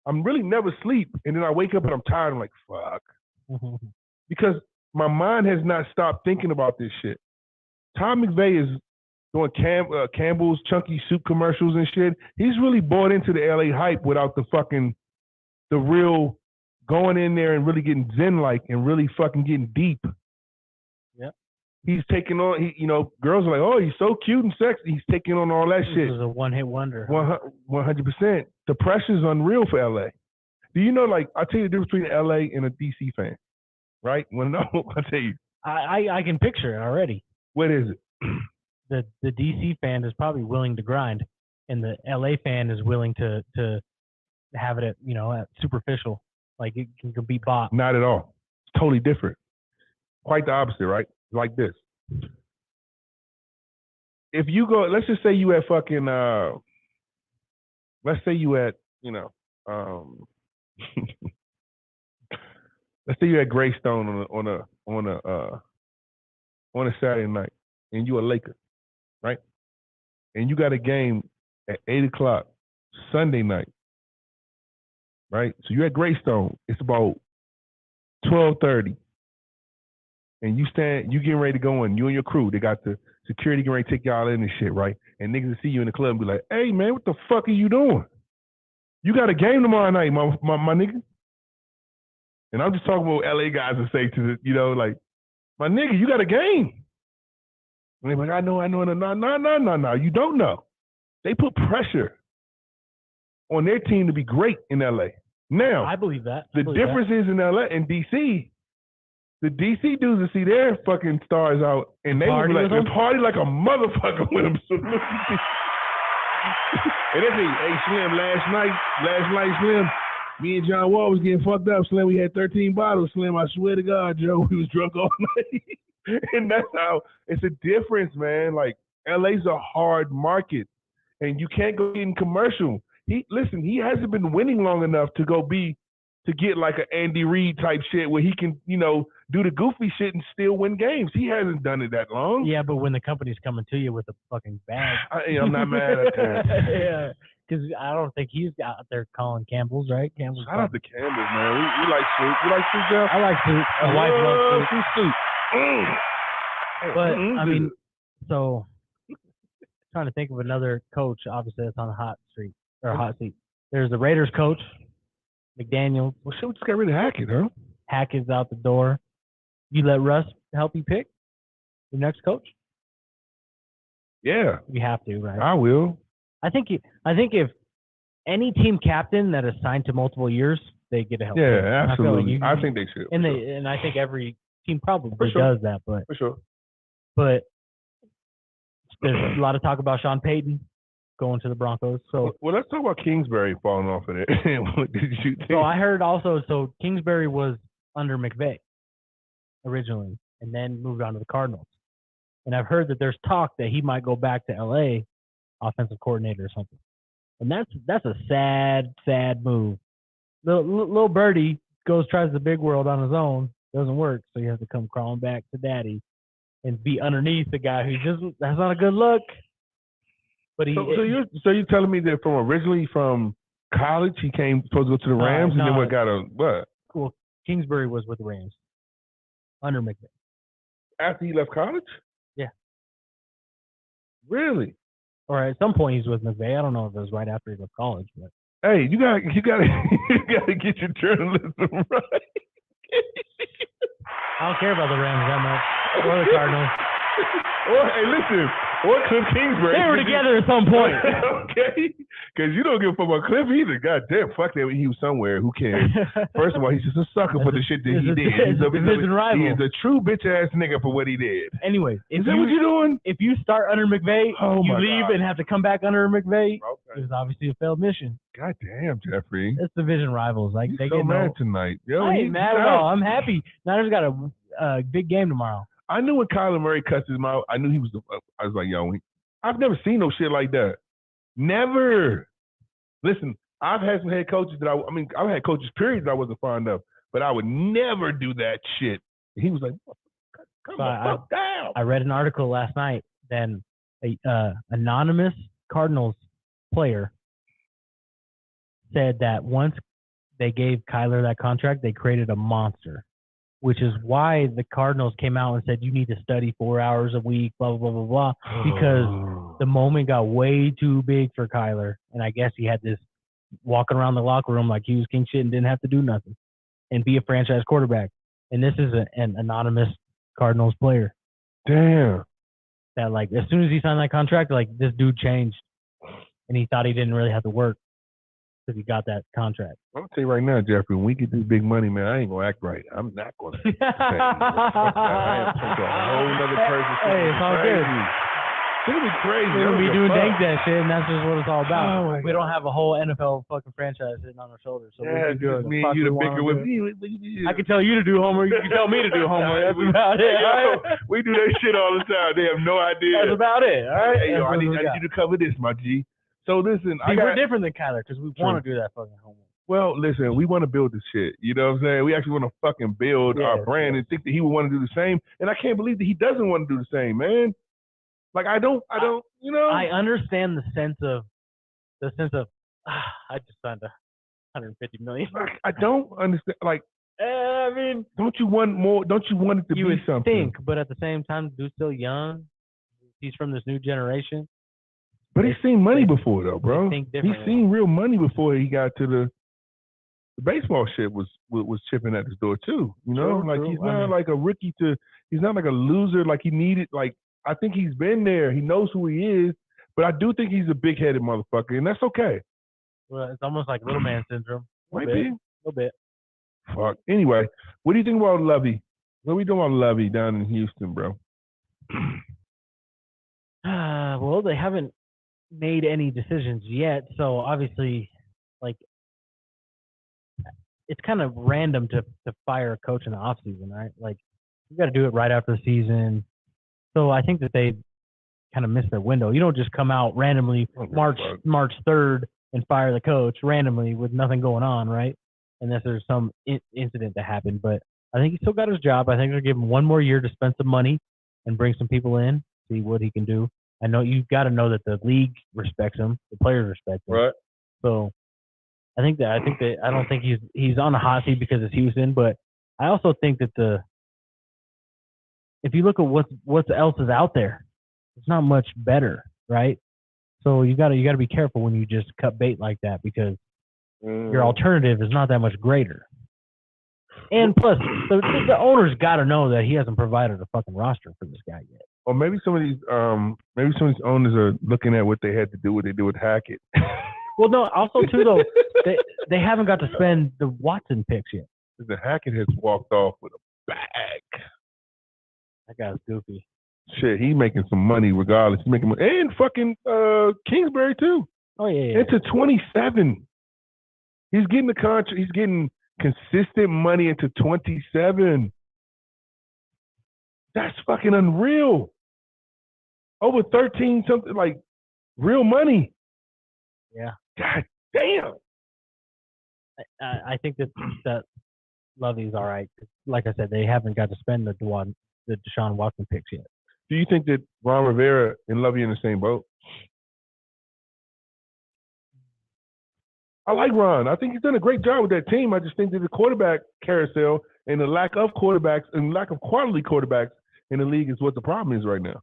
A: I'm really never sleep, and then I wake up and I'm tired. I'm like, fuck. Because my mind has not stopped thinking about this shit. Tom McVay is doing Campbell's Chunky Soup commercials and shit. He's really bought into the LA hype without the real going in there and really getting zen-like and really fucking getting deep.
B: Yep.
A: He's taking on, girls are like, oh, he's so cute and sexy. He's taking on all that shit.
B: This is a one-hit wonder.
A: 100%. The pressure's unreal for LA. Do you know, like, I'll tell you the difference between an LA and a DC fan, right? Want to know? I'll tell you.
B: I can picture it already.
A: What is it?
B: The DC fan is probably willing to grind, and the LA fan is willing to have it at superficial, like it can be bought.
A: Not at all. It's totally different. Quite the opposite, right? Like this. If you go, let's just say you at fucking, let's say you at, let's say you at Greystone on a Saturday night, and you a Laker, right? And you got a game at 8:00 Sunday night, right? So you're at Greystone. It's about 12:30, and you getting ready to go in. You and your crew, they got the security getting ready to take y'all in and shit, right? And niggas will see you in the club and be like, "Hey man, what the fuck are you doing? You got a game tomorrow night, my nigga." And I'm just talking about what LA guys will say to like, "My nigga, you got a game." And they're like, I know. No. You don't know. They put pressure on their team to be great in LA. Now,
B: I believe that.
A: The difference is in LA and DC, the DC dudes will see their fucking stars out and they will be like, party like a motherfucker with them. So, and they say, hey, Slim, last night, Slim, me and John Wall was getting fucked up. Slim, we had 13 bottles. Slim, I swear to God, Joe, we was drunk all night. And that's how it's a difference, man. Like, LA's a hard market, and you can't go in commercial. He hasn't been winning long enough to get like an Andy Reid type shit where he can, do the goofy shit and still win games. He hasn't done it that long.
B: Yeah, but when the company's coming to you with a fucking bag,
A: I'm not mad at that.
B: Yeah, because I don't think he's out there calling Campbell's, right? Campbell's.
A: Shout out to Campbell's, man. We like soup. You like soup, Jeff?
B: I like soup. My wife loves
A: soup.
B: But I mean, so trying to think of another coach, obviously that's on a hot seat. There's the Raiders coach, McDaniels.
A: Well, shit, we just got rid of Hackett, huh?
B: Hackett's out the door. You let Russ help you pick the next coach?
A: Yeah.
B: You have to, right?
A: I will.
B: I think if any team captain that is signed to multiple years, they get a help.
A: Yeah, absolutely. I think they should.
B: And I think every team probably does that, but
A: for sure.
B: But there's a lot of talk about Sean Payton going to the Broncos. So
A: let's talk about Kingsbury falling off of it. What did you think?
B: So I heard also, Kingsbury was under McVay originally, and then moved on to the Cardinals. And I've heard that there's talk that he might go back to LA, offensive coordinator or something. And that's a sad move. Little birdie tries the big world on his own, doesn't work, so you have to come crawling back to daddy and be underneath the guy that's not a good look. But
A: so you're telling me that originally from college he came supposed to go to the Rams and then what?
B: Well, Kingsbury was with the Rams under McVay.
A: After he left college?
B: Yeah.
A: Really?
B: Or at some point he's with McVay. I don't know if it was right after he left college, but
A: hey, you gotta get your journalism right.
B: I don't care about the Rams that much or the Cardinals.
A: Hey, listen. Or Cliff Kingsbury.
B: They were together at some point.
A: Okay? Because you don't give a fuck about Cliff either. God damn, fuck that. He was somewhere. Who cares? First of all, he's just a sucker for the shit that he did. He's a division rival. He is a true bitch-ass nigga for what he did.
B: Anyway.
A: Is that what you're doing?
B: If you start under McVay, you leave and have to come back under McVay, it was obviously a failed mission.
A: God damn, Jeffrey.
B: It's division rivals. Like,
A: they so mad tonight. Yo,
B: I ain't mad at all. I'm happy. Niners got a big game tomorrow.
A: I knew when Kyler Murray cussed his mouth, I knew he was I was like, yo, I've never seen no shit like that. Never. Listen, I've had some head coaches I've had coaches, period, that I wasn't fond of, but I would never do that shit. And he was like, come the fuck down.
B: I read an article last night, then a anonymous Cardinals player said that once they gave Kyler that contract, they created a monster. which is why the Cardinals came out and said you need to study 4 hours a week, blah, blah, blah, blah, blah, because the moment got way too big for Kyler. And I guess he had this walking around the locker room like he was king shit and didn't have to do nothing and be a franchise quarterback. And this is an anonymous Cardinals player.
A: Damn.
B: That, like, as soon as he signed that contract, like, this dude changed. And he thought he didn't really have to work because he got that contract.
A: I'm going to tell you right now, Jeffrey, when we get this big money, man, I ain't going to act right. I'm not going to. I am taking a whole other person.
B: Hey, it's all good.
A: It's going to be crazy.
B: We're going to be doing Dank Dad shit, and that's just what it's all about.
A: Oh,
B: we don't have a whole NFL fucking franchise sitting on our shoulders. So
A: yeah, just me and you to bicker with me.
B: I can tell you to do homework. You can tell me to do homework. That's about it. All right?
A: We do that shit all the time. They have no idea.
B: That's about it. All right?
A: Hey, yo, I need you to cover this, my G. So listen,
B: we're different than Kyler because we want to do that fucking homework.
A: Well, listen, we want to build this shit. You know what I'm saying? We actually want to fucking build our brand and think that he would want to do the same. And I can't believe that he doesn't want to do the same, man. Like I don't, you know.
B: I understand the sense of, I just signed $150 million.
A: I don't understand. Like,
B: I mean,
A: don't you want more? Don't you want it to be something?
B: You would think, but at the same time, dude's still young. He's from this new generation.
A: But he's seen money before, though, bro. He's seen real money before he got to the baseball shit was chipping at his door too. You know, he's not like a rookie he's not like a loser. Like he needed. Like I think he's been there. He knows who he is. But I do think he's a big-headed motherfucker, and that's okay.
B: Well, it's almost like little man syndrome.
A: Might be.
B: A little bit.
A: Fuck. Anyway, what do you think about Lovey? What are we doing about Lovey down in Houston, bro?
B: Well, they haven't made any decisions yet, so obviously, like, it's kind of random to fire a coach in the offseason, right? Like, you got to do it right after the season. So I think that they kind of missed their window. You don't just come out randomly March 3rd and fire the coach randomly with nothing going on, right? Unless there's some incident that happened. But I think he still got his job. I think they'll give him one more year to spend some money and bring some people in, see what he can do. I know you've got to know that the league respects him, the players respect him.
A: Right.
B: So I don't think he's on the hot seat because it's Houston, but I also think that if you look at what else is out there, it's not much better, right? So you got to be careful when you just cut bait like that because your alternative is not that much greater. And plus, the owner's got to know that he hasn't provided a fucking roster for this guy yet.
A: Or maybe some of these owners are looking at what they had to do, what they do with Hackett.
B: Well, no. Also, too, though, they haven't got to spend the Watson picks yet.
A: The Hackett has walked off with a bag.
B: That guy's goofy.
A: Shit, he's making some money regardless. He's making money, and fucking Kingsbury too.
B: Oh yeah.
A: Into 27. He's getting the contract. He's getting consistent money into 27. That's fucking unreal. Over 13 something, like real money.
B: Yeah.
A: God damn.
B: I think that Lovey's all right. Like I said, they haven't got to spend the Deshaun Watson picks yet.
A: Do you think that Ron Rivera and Lovey in the same boat? I like Ron. I think he's done a great job with that team. I just think that the quarterback carousel and the lack of quarterbacks and lack of quality quarterbacks in the league is what the problem is right now.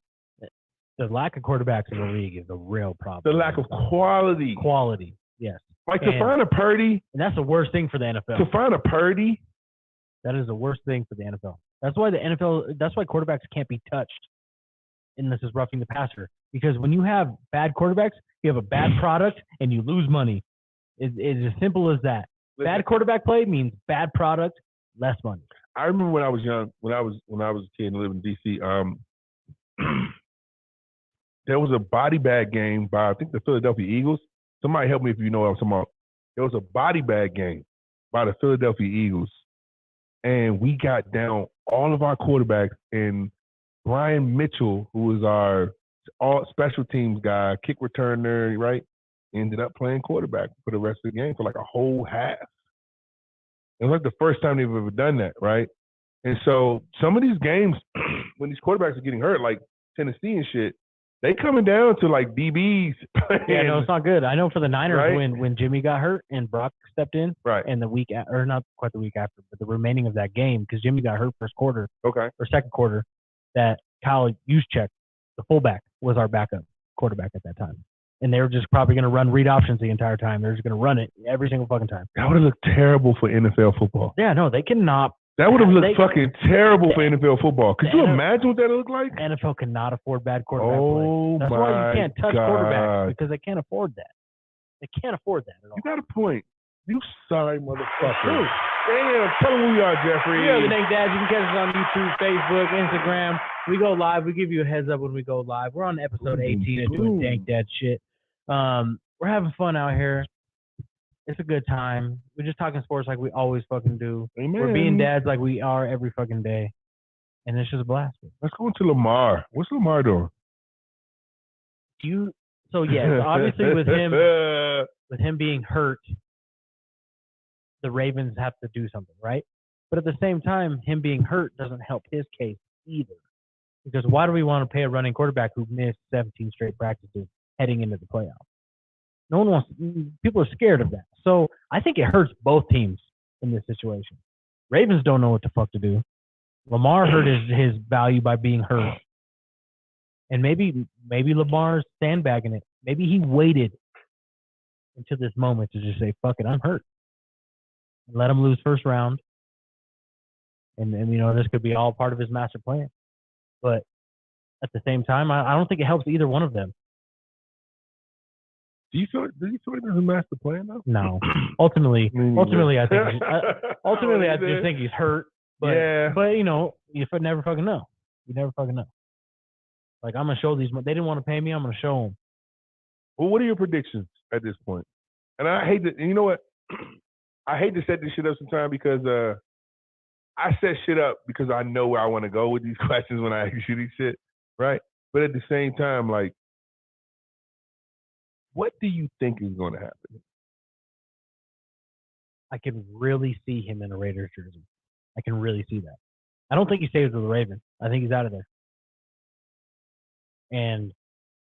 B: The lack of quarterbacks in the league is a real problem.
A: The lack of quality.
B: Quality, yes.
A: Like to find a Purdy.
B: And that's the worst thing for the NFL.
A: To find a Purdy.
B: That is the worst thing for the NFL. That's why quarterbacks can't be touched. And this is roughing the passer. Because when you have bad quarterbacks, you have a bad product and you lose money. It's as simple as that. Bad quarterback play means bad product, less money.
A: I remember when I was young, when I was a kid and living in DC, there was a body bag game by I think the Philadelphia Eagles. Somebody help me if you know what I'm talking about. There was a body bag game by the Philadelphia Eagles. And we got down all of our quarterbacks, and Brian Mitchell, who was our all special teams guy, kick returner, right, ended up playing quarterback for the rest of the game for like a whole half. It was like the first time they've ever done that, right? And so some of these games, when these quarterbacks are getting hurt, like Tennessee and shit, They coming down to like DBs.
B: Yeah, no, it's not good. I know for the Niners
A: Right?
B: when Jimmy got hurt and Brock stepped in,
A: Right.
B: and the week or not quite the week after, but the remaining of that game because Jimmy got hurt first quarter
A: Okay.
B: or second quarter, that Kyle Juszczyk, the fullback, was our backup quarterback at that time. And they were just probably going to run read options the entire time. They're just going to run it every single fucking time.
A: That would have looked terrible for NFL football.
B: Yeah, no, they cannot.
A: That would have looked fucking terrible for NFL football. Could you imagine what that looked like?
B: NFL cannot afford bad quarterback
A: Oh,
B: play. That's why you can't touch quarterbacks because they can't afford that. They can't afford that at all.
A: You got a point. You sorry motherfucker. Damn, tell them who we are, Jeffrey.
B: We are the Dank Dad. You can catch us on YouTube, Facebook, Instagram. We go live. We give you a heads up when we go live. We're on episode 18 of doing Dank Dad shit. We're having fun out here. It's a good time. We're just talking sports like we always fucking do.
A: Amen.
B: We're being dads like we are every fucking day. And it's just a blast.
A: Let's go into Lamar. What's Lamar doing?
B: So yes, obviously with him being hurt, the Ravens have to do something, right? But at the same time, him being hurt doesn't help his case either. Because why do we want to pay a running quarterback who missed 17 straight practices heading into the playoffs? No one wants. People are scared of that. So I think it hurts both teams in this situation. Ravens don't know what the fuck to do. Lamar hurt his value by being hurt, and maybe Lamar's sandbagging it. Maybe he waited until this moment to just say, "Fuck it, I'm hurt," and let him lose first round. And this could be all part of his master plan. But at the same time, I don't think it helps either one of them.
A: Do you feel it as a master plan though?
B: No. Ultimately, I think I just think he's hurt. But you never fucking know. You never fucking know. Like, I'm gonna show these. They didn't want to pay me. I'm gonna show them.
A: Well, what are your predictions at this point? And I hate to. You know what? I hate to set this shit up sometimes because I set shit up because I know where I want to go with these questions when I ask you these shit, right? But at the same time, like, what do you think is going to happen?
B: I can really see him in a Raiders jersey. I can really see that. I don't think he stays with the Ravens. I think he's out of there. And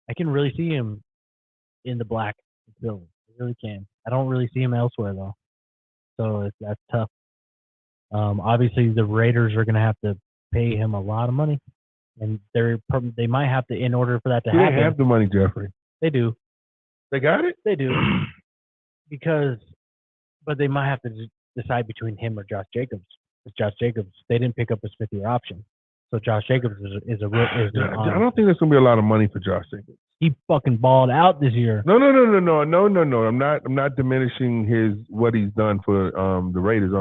B: I can really see him in the black and silver. I really can. I don't really see him elsewhere, though. So that's tough. Obviously, the Raiders are going to have to pay him a lot of money. And they might have to, in order for that to happen.
A: They have the money, Jeffrey.
B: They do.
A: They got it?
B: They do. But they might have to decide between him or Josh Jacobs. Because Josh Jacobs, they didn't pick up his fifth-year option. So Josh Jacobs is a real.
A: I don't think there's going to be a lot of money for Josh Jacobs.
B: He fucking balled out this year.
A: No. I'm not diminishing what he's done for the Raiders.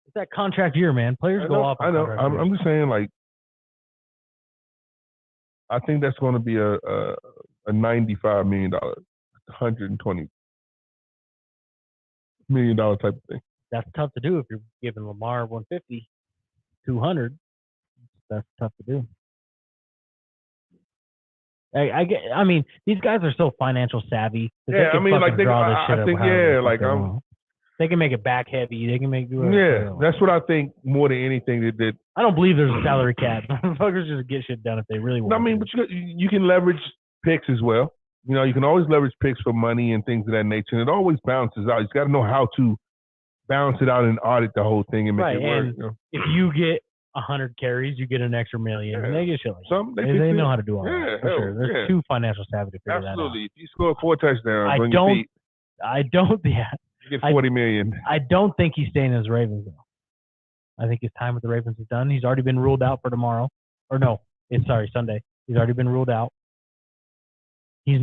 B: It's that contract year, man. Players go off.
A: I know. I'm just saying, like, I think that's going to be a $95 million, $120 million type of thing.
B: That's tough to do if you're giving Lamar 150, 200. That's tough to do. I mean, these guys are so financial savvy.
A: Yeah, I mean, like,
B: they can make it back heavy. They can make
A: that's what I think more than anything. That
B: I don't believe there's a salary cap. Motherfuckers just get shit done if they really want.
A: I mean, but you can leverage picks as well. You know, you can always leverage picks for money and things of that nature. And it always balances out. You got to know how to balance it out and audit the whole thing and make it work.
B: And if you get 100 carries, you get an extra million. And they get shit like that. They know how to do all that. For sure. They're too financial savvy to figure that out.
A: Absolutely. If you score 4 touchdowns
B: I don't.
A: You get $40 million.
B: I don't think he's staying as Ravens, though. I think his time with the Ravens is done. He's already been ruled out for tomorrow. Or no, Sunday. He's already been ruled out. He's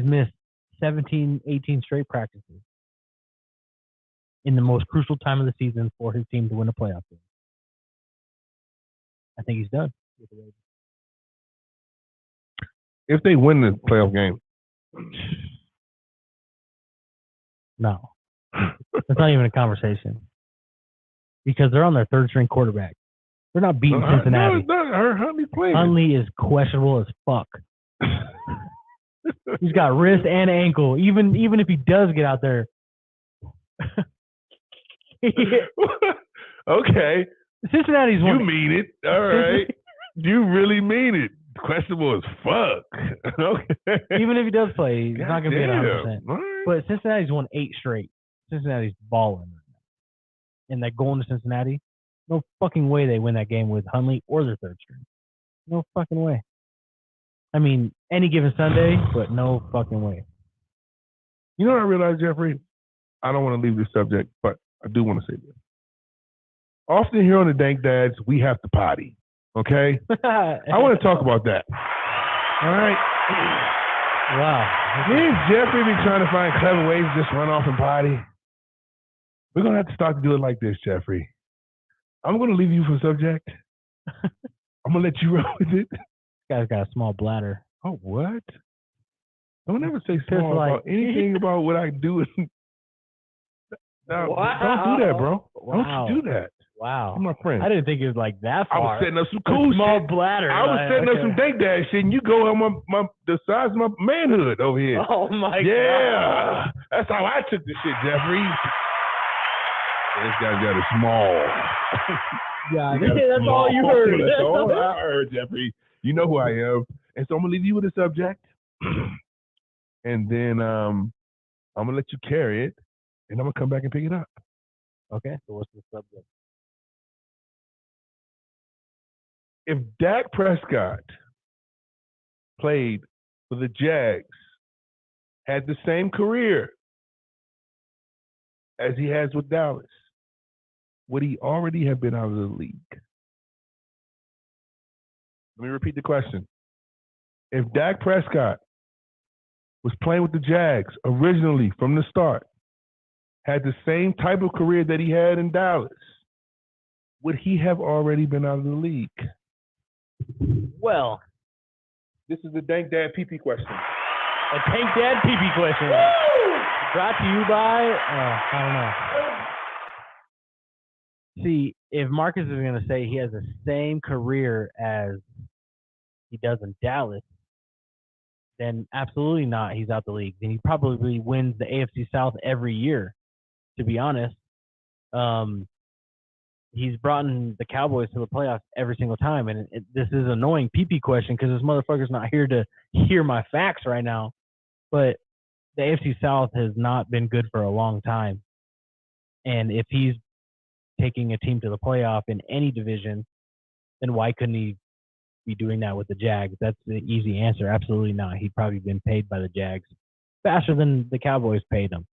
B: missed 17, 18 straight practices in the most crucial time of the season for his team to win a playoff game. I think he's done with the Ravens.
A: If they win the playoff game.
B: No. It's not even a conversation. Because they're on their third string quarterback. They're not beating Cincinnati.
A: Huntley's playing.
B: Huntley is questionable as fuck. He's got wrist and ankle. Even if he does get out there.
A: Okay.
B: Cincinnati's
A: You mean it. All right. You really mean it. questionable as fuck. Okay.
B: Even if he does play, he's not going to be at 100%.
A: Right.
B: But Cincinnati's won 8 straight. Cincinnati's balling. And that going to Cincinnati, no fucking way they win that game with Hundley or their third string. No fucking way. I mean, any given Sunday, but no fucking way.
A: You know what I realized, Jeffrey? I don't want to leave this subject, but I do want to say this. Often here on the Dank Dads, we have to potty. Okay? I want to talk about that. All right?
B: Wow.
A: Me and Jeffrey been trying to find clever ways to just run off and potty. We're going to have to start to do it like this, Jeffrey. I'm going to leave you for subject. I'm going to let you roll with it.
B: This guy's got a small bladder.
A: Oh, what? Don't ever say small about anything about what I do. No,
B: Wow.
A: don't do that, bro.
B: Wow.
A: Don't you do that.
B: Wow.
A: You're my friend.
B: I didn't think it was like that
A: I
B: far.
A: was setting up some cool
B: small
A: shit.
B: bladder.
A: I was setting up some Dank Dad shit, and you go on the size of my manhood over here.
B: Oh, my God.
A: Yeah. That's how I took the shit, Jeffrey. This guy's got a small.
B: Yeah, that's all you heard.
A: That's all I heard, Jeffrey. You know who I am. And so I'm going to leave you with a subject. And then I'm going to let you carry it. And I'm going to come back and pick it up.
B: Okay, so what's the subject?
A: If Dak Prescott played for the Jags, had the same career as he has with Dallas, would he already have been out of the league? Let me repeat the question. If Dak Prescott was playing with the Jags originally from the start, had the same type of career that he had in Dallas, would he have already been out of the league?
B: Well,
A: this is the Dank Dad PP question.
B: a Dank Dad PP question. Woo! Brought to you by, I don't know. See, if Marcus is going to say he has the same career as he does in Dallas, then absolutely not. He's out the league. Then he probably wins the AFC South every year, to be honest. He's brought in the Cowboys to the playoffs every single time. And this is an annoying PP question because this motherfucker's not here to hear my facts right now. But the AFC South has not been good for a long time. And if he's taking a team to the playoff in any division, then why couldn't he be doing that with the Jags? That's the easy answer. Absolutely not. He'd probably been paid by the Jags faster than the Cowboys paid him.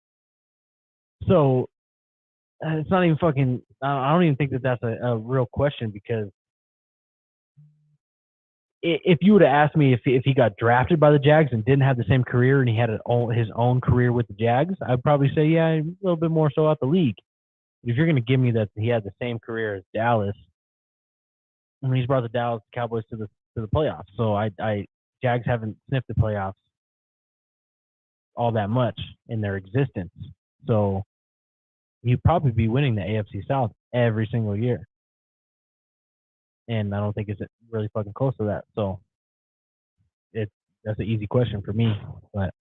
B: So it's not even fucking – I don't even think that that's a real question because if you would have asked me if he got drafted by the Jags and didn't have the same career and he had his own career with the Jags, I'd probably say, yeah, a little bit more so out the league. If you're going to give me that he had the same career as Dallas, I mean, he's brought the Dallas Cowboys to the playoffs. So Jags haven't sniffed the playoffs all that much in their existence. So he'd probably be winning the AFC South every single year. And I don't think it's really fucking close to that. So that's an easy question for me. But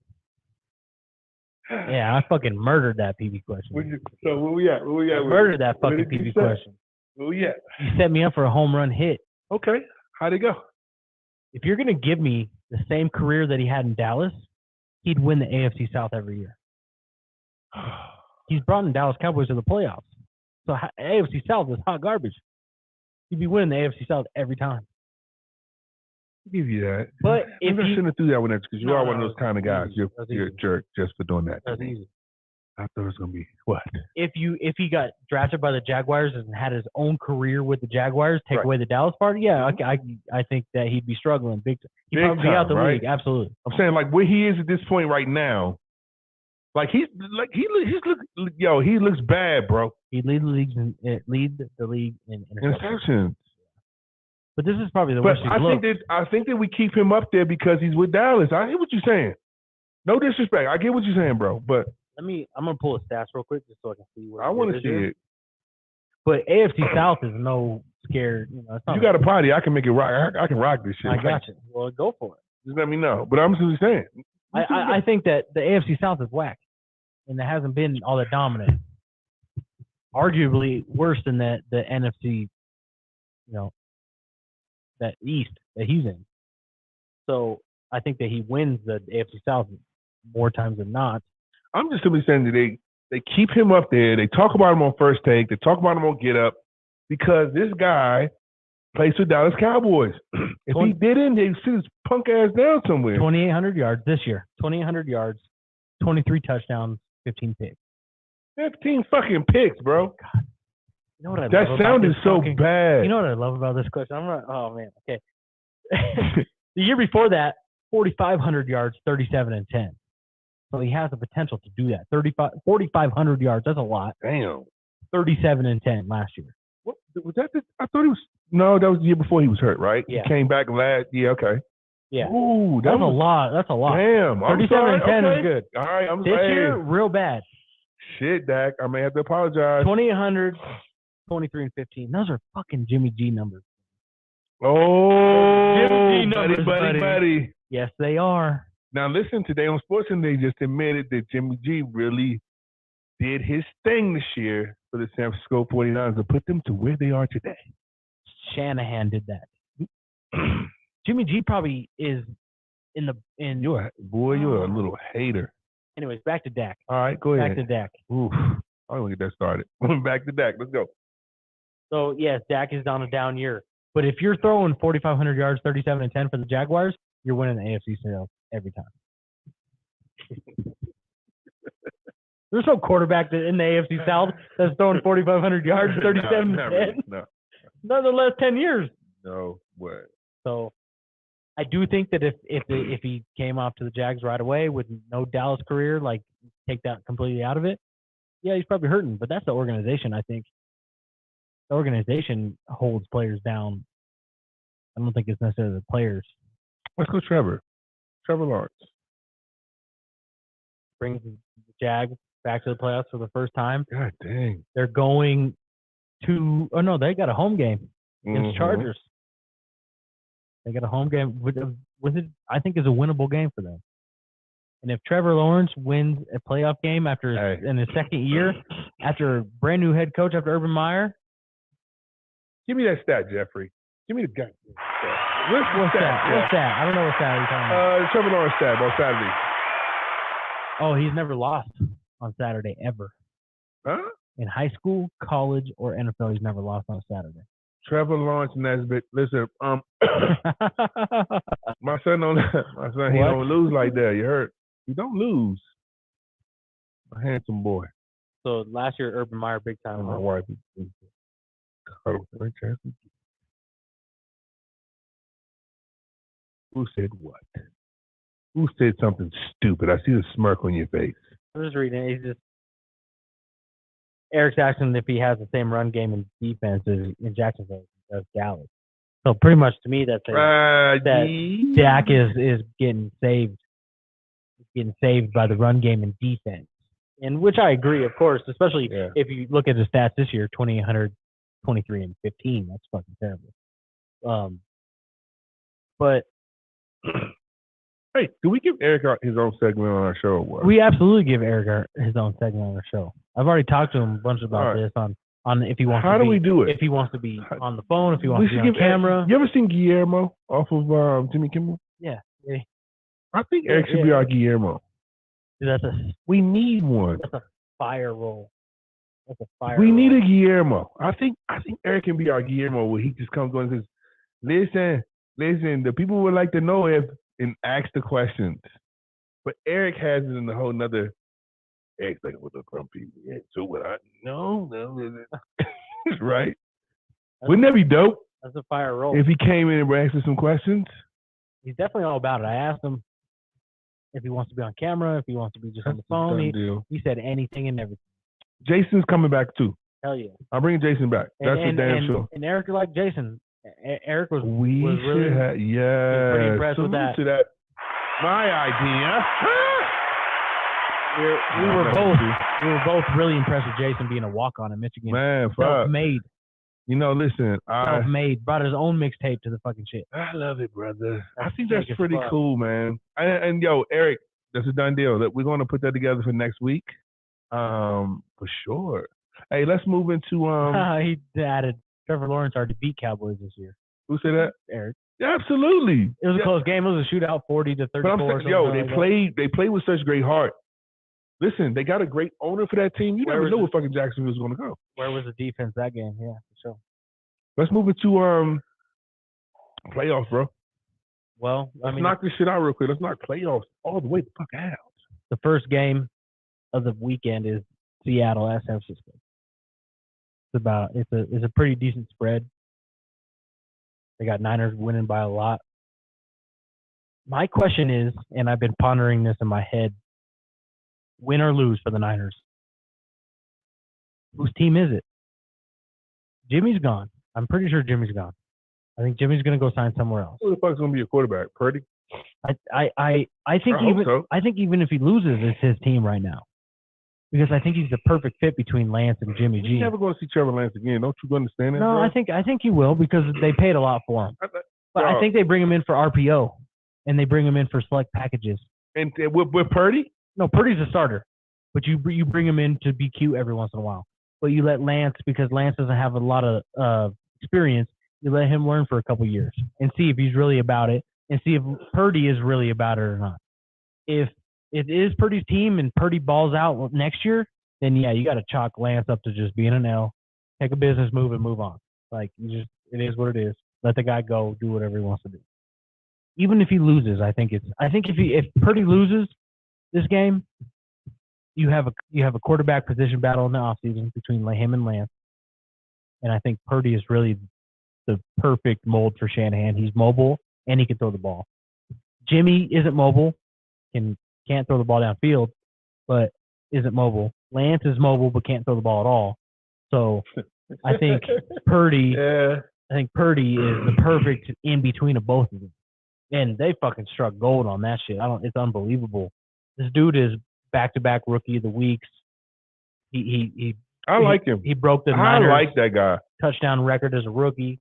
B: yeah, I fucking murdered that PB question.
A: So where we at?
B: Murdered that fucking PB question.
A: Where we at?
B: You set me up for a home run hit.
A: Okay. How'd it go?
B: If you're going to give me the same career that he had in Dallas, he'd win the AFC South every year. He's brought in Dallas Cowboys to the playoffs. So AFC South is hot garbage. He'd be winning the AFC South every time.
A: I'll give you that.
B: But if
A: I shouldn't have threw that one at you because you are one of those kind of guys.
B: Easy.
A: You're a jerk just for doing that.
B: That's easy.
A: I thought it was going to be what?
B: If he got drafted by the Jaguars and had his own career with the Jaguars, take away the Dallas part, yeah, I think that he'd be struggling big. He'd probably be out the league. Absolutely.
A: I'm saying like where he is at this point right now. Like he looks bad, bro.
B: He'd lead the league in
A: interceptions.
B: But this is probably the worst he's looked.
A: I think that we keep him up there because he's with Dallas. I hear what you're saying. No disrespect. I get what you're saying, bro. But
B: I'm gonna pull the stats real quick just so I can see what
A: I want to see it.
B: But AFC South is no scared. It's not
A: you got a potty. I can make it rock. I can rock this shit.
B: I got you. Well, go for it.
A: Just let me know. But I'm just saying.
B: I think that the AFC South is whack, and it hasn't been all that dominant. Arguably worse than the NFC, that East that he's in. So I think that he wins the AFC South more times than not.
A: I'm just simply saying that they keep him up there. They talk about him on First Take. They talk about him on Get Up because this guy plays for Dallas Cowboys. If he didn't, they'd sit his punk ass down somewhere.
B: 2,800 yards this year. 2,800 yards, 23 touchdowns, 15 picks.
A: 15 fucking picks, bro.
B: God. You know what I
A: that
B: love
A: sounded
B: about
A: so
B: fucking,
A: bad.
B: You know what I love about this question? Oh, man. Okay. The year before that, 4,500 yards, 37 and 10. So he has the potential to do that. 4,500 yards. That's a lot.
A: Damn.
B: 37 and 10 last year.
A: What was that? I thought he was. No, that was the year before he was hurt, right?
B: Yeah.
A: He came back last. Yeah. Okay.
B: Yeah.
A: Ooh,
B: that's a lot. That's a lot.
A: Damn.
B: 37 and 10 is good.
A: All right.
B: This year, real bad.
A: Shit, Dak. I may have to apologize.
B: 2,800, 23 and 15. Those are fucking Jimmy G numbers.
A: Oh,
B: Jimmy G numbers,
A: buddy.
B: Yes, they are.
A: Now, listen, today on Sportsman, they just admitted that Jimmy G really did his thing this year for the San Francisco 49ers to put them to where they are today.
B: Shanahan did that. Jimmy G probably is in.
A: You're a little hater.
B: Anyways, back to Dak.
A: All right, go ahead.
B: Back to Dak.
A: Oof. I don't get that started. Back to Dak. Let's go.
B: So, yes, Dak is on a down year. But if you're throwing 4,500 yards, 37 and 10 for the Jaguars, you're winning the AFC South every time. There's no quarterback in the AFC South that's throwing 4,500 yards, 37 and 10.
A: No.
B: Not the last 10 years.
A: No way.
B: So I do think that if he came off to the Jags right away with no Dallas career, like take that completely out of it, yeah, he's probably hurting. But that's the organization, I think. The organization holds players down. I don't think it's necessarily the players.
A: Let's go Trevor Lawrence.
B: Brings the Jags back to the playoffs for the first time.
A: God dang.
B: They're going to – oh, no, they got a home game against Chargers. They got a home game with it. I think is a winnable game for them. And if Trevor Lawrence wins a playoff game in his second year, after a brand new head coach, after Urban Meyer.
A: Give me that stat, Jeffrey. Give me the goddamn stat.
B: What's that? What's that? I don't know what stat you're talking about.
A: Trevor Lawrence stat on Saturday.
B: Oh, he's never lost on Saturday ever.
A: Huh?
B: In high school, college, or NFL, he's never lost on a Saturday.
A: Trevor Lawrence Nesbitt. Listen, my son he don't lose like that. You heard? He don't lose. A handsome boy.
B: So last year, Urban Meyer, big time.
A: My wife. Who said what? Who said something stupid? I see the smirk on your face.
B: I'm just reading it. He's just Eric's asking if he has the same run game and defense as in Jacksonville as Dallas. So pretty much to me, that Dak is getting saved. Getting saved by the run game and defense, and which I agree, of course, especially if you look at the stats this year, 2,800, 23 and 15. That's fucking terrible. But
A: hey, do we give Eric his own segment on our show or what?
B: We absolutely give Eric his own segment on our show. I've already talked to him a bunch about this on if he wants.
A: How do we do it?
B: If he wants to be on the phone, if he wants to be on camera.
A: You ever seen Guillermo off of Jimmy Kimmel?
B: Yeah.
A: I think Eric should be our Guillermo.
B: Dude,
A: we need one.
B: That's a fire role.
A: We need a Guillermo. I think Eric can be our Guillermo where he just comes on and says, listen, the people would like to know and ask the questions. But Eric has it in a whole nother Eric's like with the grumpy. Yeah, so what no. Right? Wouldn't that be dope?
B: That's a fire role.
A: If he came in and asked us some questions.
B: He's definitely all about it. I asked him if he wants to be on camera, if he wants to be just on the phone. He said anything and everything.
A: Jason's coming back too.
B: Hell yeah.
A: I'm bringing Jason back. That's for damn sure.
B: And Eric like Jason. Eric was
A: pretty
B: impressed with that.
A: To that. My idea.
B: We were both really impressed with Jason being a walk-on in Michigan.
A: Man,
B: self-made.
A: You know, listen,
B: self-made. Brought his own mixtape to the fucking shit.
A: I love it, brother. I think that's pretty cool, man. And yo, Eric, that's a done deal. That we're going to put that together for next week, for sure. Hey, let's move into
B: He added Trevor Lawrence already beat Cowboys this year.
A: Who said that?
B: Eric.
A: Yeah, absolutely.
B: It was a close game. It was a shootout, 40-34.
A: But I'm saying, they played with such great heart. Listen, they got a great owner for that team. You never know where fucking Jacksonville was going to go.
B: Where was the defense that game? Yeah, for sure.
A: Let's move into playoffs, bro.
B: Well,
A: let's knock this shit out real quick. Let's knock playoffs all the way the fuck out.
B: The first game of the weekend is Seattle at San Francisco. It's a pretty decent spread. They got Niners winning by a lot. My question is, and I've been pondering this in my head, win or lose for the Niners? Whose team is it? Jimmy's gone. I'm pretty sure Jimmy's gone. I think Jimmy's going to go sign somewhere else.
A: Who the fuck's going to be your quarterback? Purdy?
B: I think even if he loses, it's his team right now. Because I think he's the perfect fit between Lance and Jimmy G.
A: You're never going to see Trevor Lance again. Don't you understand that?
B: No,
A: bro?
B: I think he will because they paid a lot for him. But I think they bring him in for RPO and they bring him in for select packages.
A: And with Purdy?
B: No, Purdy's a starter, but you bring him in to be cute every once in a while. But you let Lance, because Lance doesn't have a lot of experience, you let him learn for a couple years and see if he's really about it and see if Purdy is really about it or not. If it is Purdy's team and Purdy balls out next year, then yeah, you got to chalk Lance up to just being an L, take a business move and move on. Like it is what it is. Let the guy go, do whatever he wants to do. Even if he loses, I think if Purdy loses this game, you have a quarterback position battle in the offseason between him and Lance. And I think Purdy is really the perfect mold for Shanahan. He's mobile and he can throw the ball. Jimmy isn't mobile, can't throw the ball downfield, but isn't mobile. Lance is mobile but can't throw the ball at all. So I think Purdy is the perfect in between of both of them. And they fucking struck gold on that shit. It's unbelievable. This dude is back-to-back rookie of the weeks.
A: I like him.
B: He broke the Niners
A: I like that guy.
B: Touchdown record as a rookie.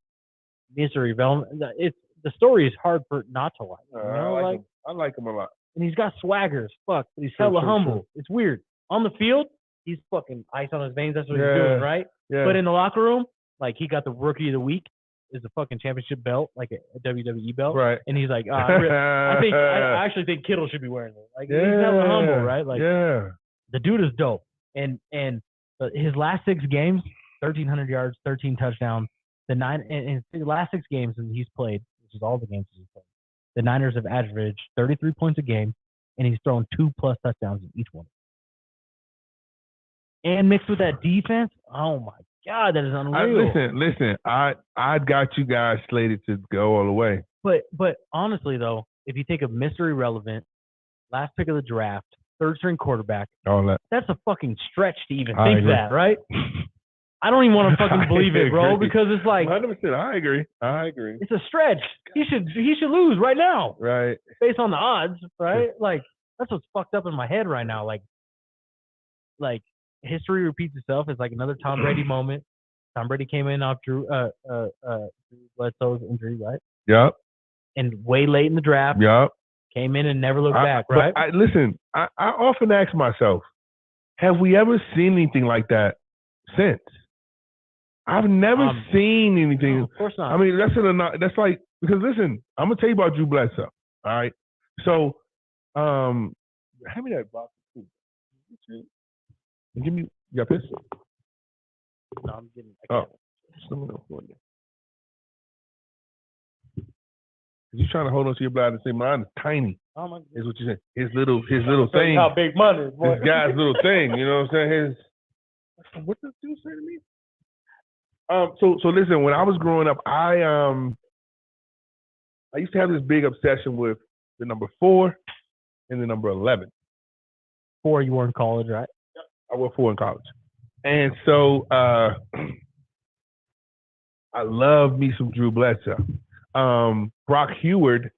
B: Mystery development. The story is hard for not to like. You know?
A: I like him a lot.
B: And he's got swagger as fuck, but he's hella humble. It's weird. On the field, he's fucking ice on his veins. That's what he's doing, right? Yeah. But in the locker room, like he got the rookie of the week, is a fucking championship belt, like a WWE belt.
A: Right.
B: And he's like, I actually think Kittle should be wearing it. Like he's hella humble, right? Like the dude is dope. And his last 6 games, 1,300 yards, 13 touchdowns. In the last 6 games that he's played, which is all the games he's played, the Niners have averaged 33 points a game, and he's thrown 2+ touchdowns in each one. And mixed with that defense, oh my God, that is unreal.
A: Listen, I got you guys slated to go all the way.
B: But honestly though, if you take a mystery relevant, last pick of the draft, 3rd string quarterback, that's a fucking stretch to even think that, right? I don't even want to fucking believe it, bro, because it's like
A: 100%. I agree.
B: It's a stretch. He should lose right now,
A: right?
B: Based on the odds, right? Like that's what's fucked up in my head right now. Like history repeats itself. It's like another Tom Brady moment. Tom Brady came in off Drew Bledsoe's injury, right?
A: Yep.
B: And way late in the draft.
A: Yep.
B: Came in and never looked back, right?
A: I often ask myself, have we ever seen anything like that since? I've never seen anything.
B: No, of course not.
A: I mean, that's like, because listen, I'm gonna tell you about Drew Bledsoe. All right. So, hand me that box. Give me. You got this?
B: No, I'm getting.
A: You're trying to hold on to your bladder and say mine is tiny.
B: Oh my God.
A: Is what you said. His little thing.
B: How big money is, boy.
A: This guy's little thing. You know what I'm saying? What does dude say to me? So listen, when I was growing up, I used to have this big obsession with the number 4 and the number 11.
B: 4, you were in college, right?
A: Yep. I wore 4 in college. And so I love me some Drew Bledsoe. Brock Heward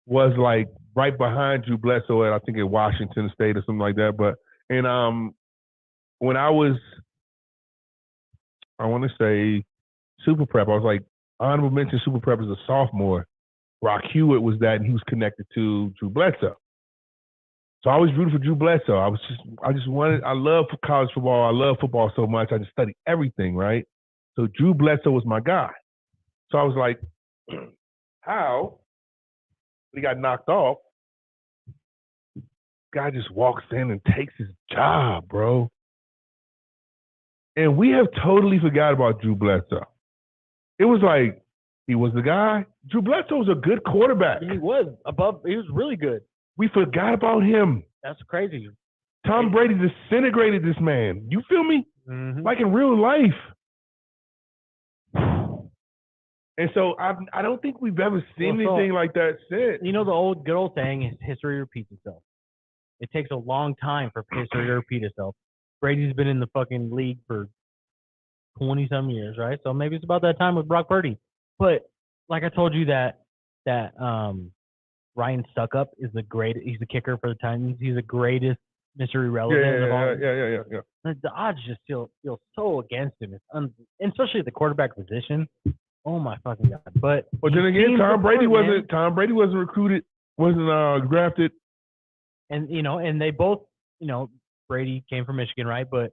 A: was like right behind Drew Bledsoe at, I think, at Washington State or something like that. But when I was, I want to say super prep, I was like honorable mention super prep as a sophomore. Brock Heward was that, and he was connected to Drew Bledsoe. So I was rooting for Drew Bledsoe. I love college football. I love football so much. I just studied everything, right? So Drew Bledsoe was my guy. So I was like, how he got knocked off. Guy just walks in and takes his job, bro. And we have totally forgot about Drew Bledsoe. It was like he was the guy. Drew Bledsoe was a good quarterback.
B: He was really good.
A: We forgot about him.
B: That's crazy.
A: Tom Brady disintegrated this man. You feel me?
B: Mm-hmm.
A: Like in real life. And so I don't think we've ever seen anything like that since.
B: You know the good old saying is history repeats itself. It takes a long time for history to repeat itself. Brady's been in the fucking league for 20-some years, right? So maybe it's about that time with Brock Purdy. But like I told you that Ryan Suckup is he's the kicker for the Titans. He's the greatest mystery relevant of all.
A: Yeah.
B: The odds just feel so against him. Especially at the quarterback position. Oh my fucking God. But
A: then again, Tom Brady wasn't recruited, wasn't drafted.
B: And and they both, Brady came from Michigan, right? But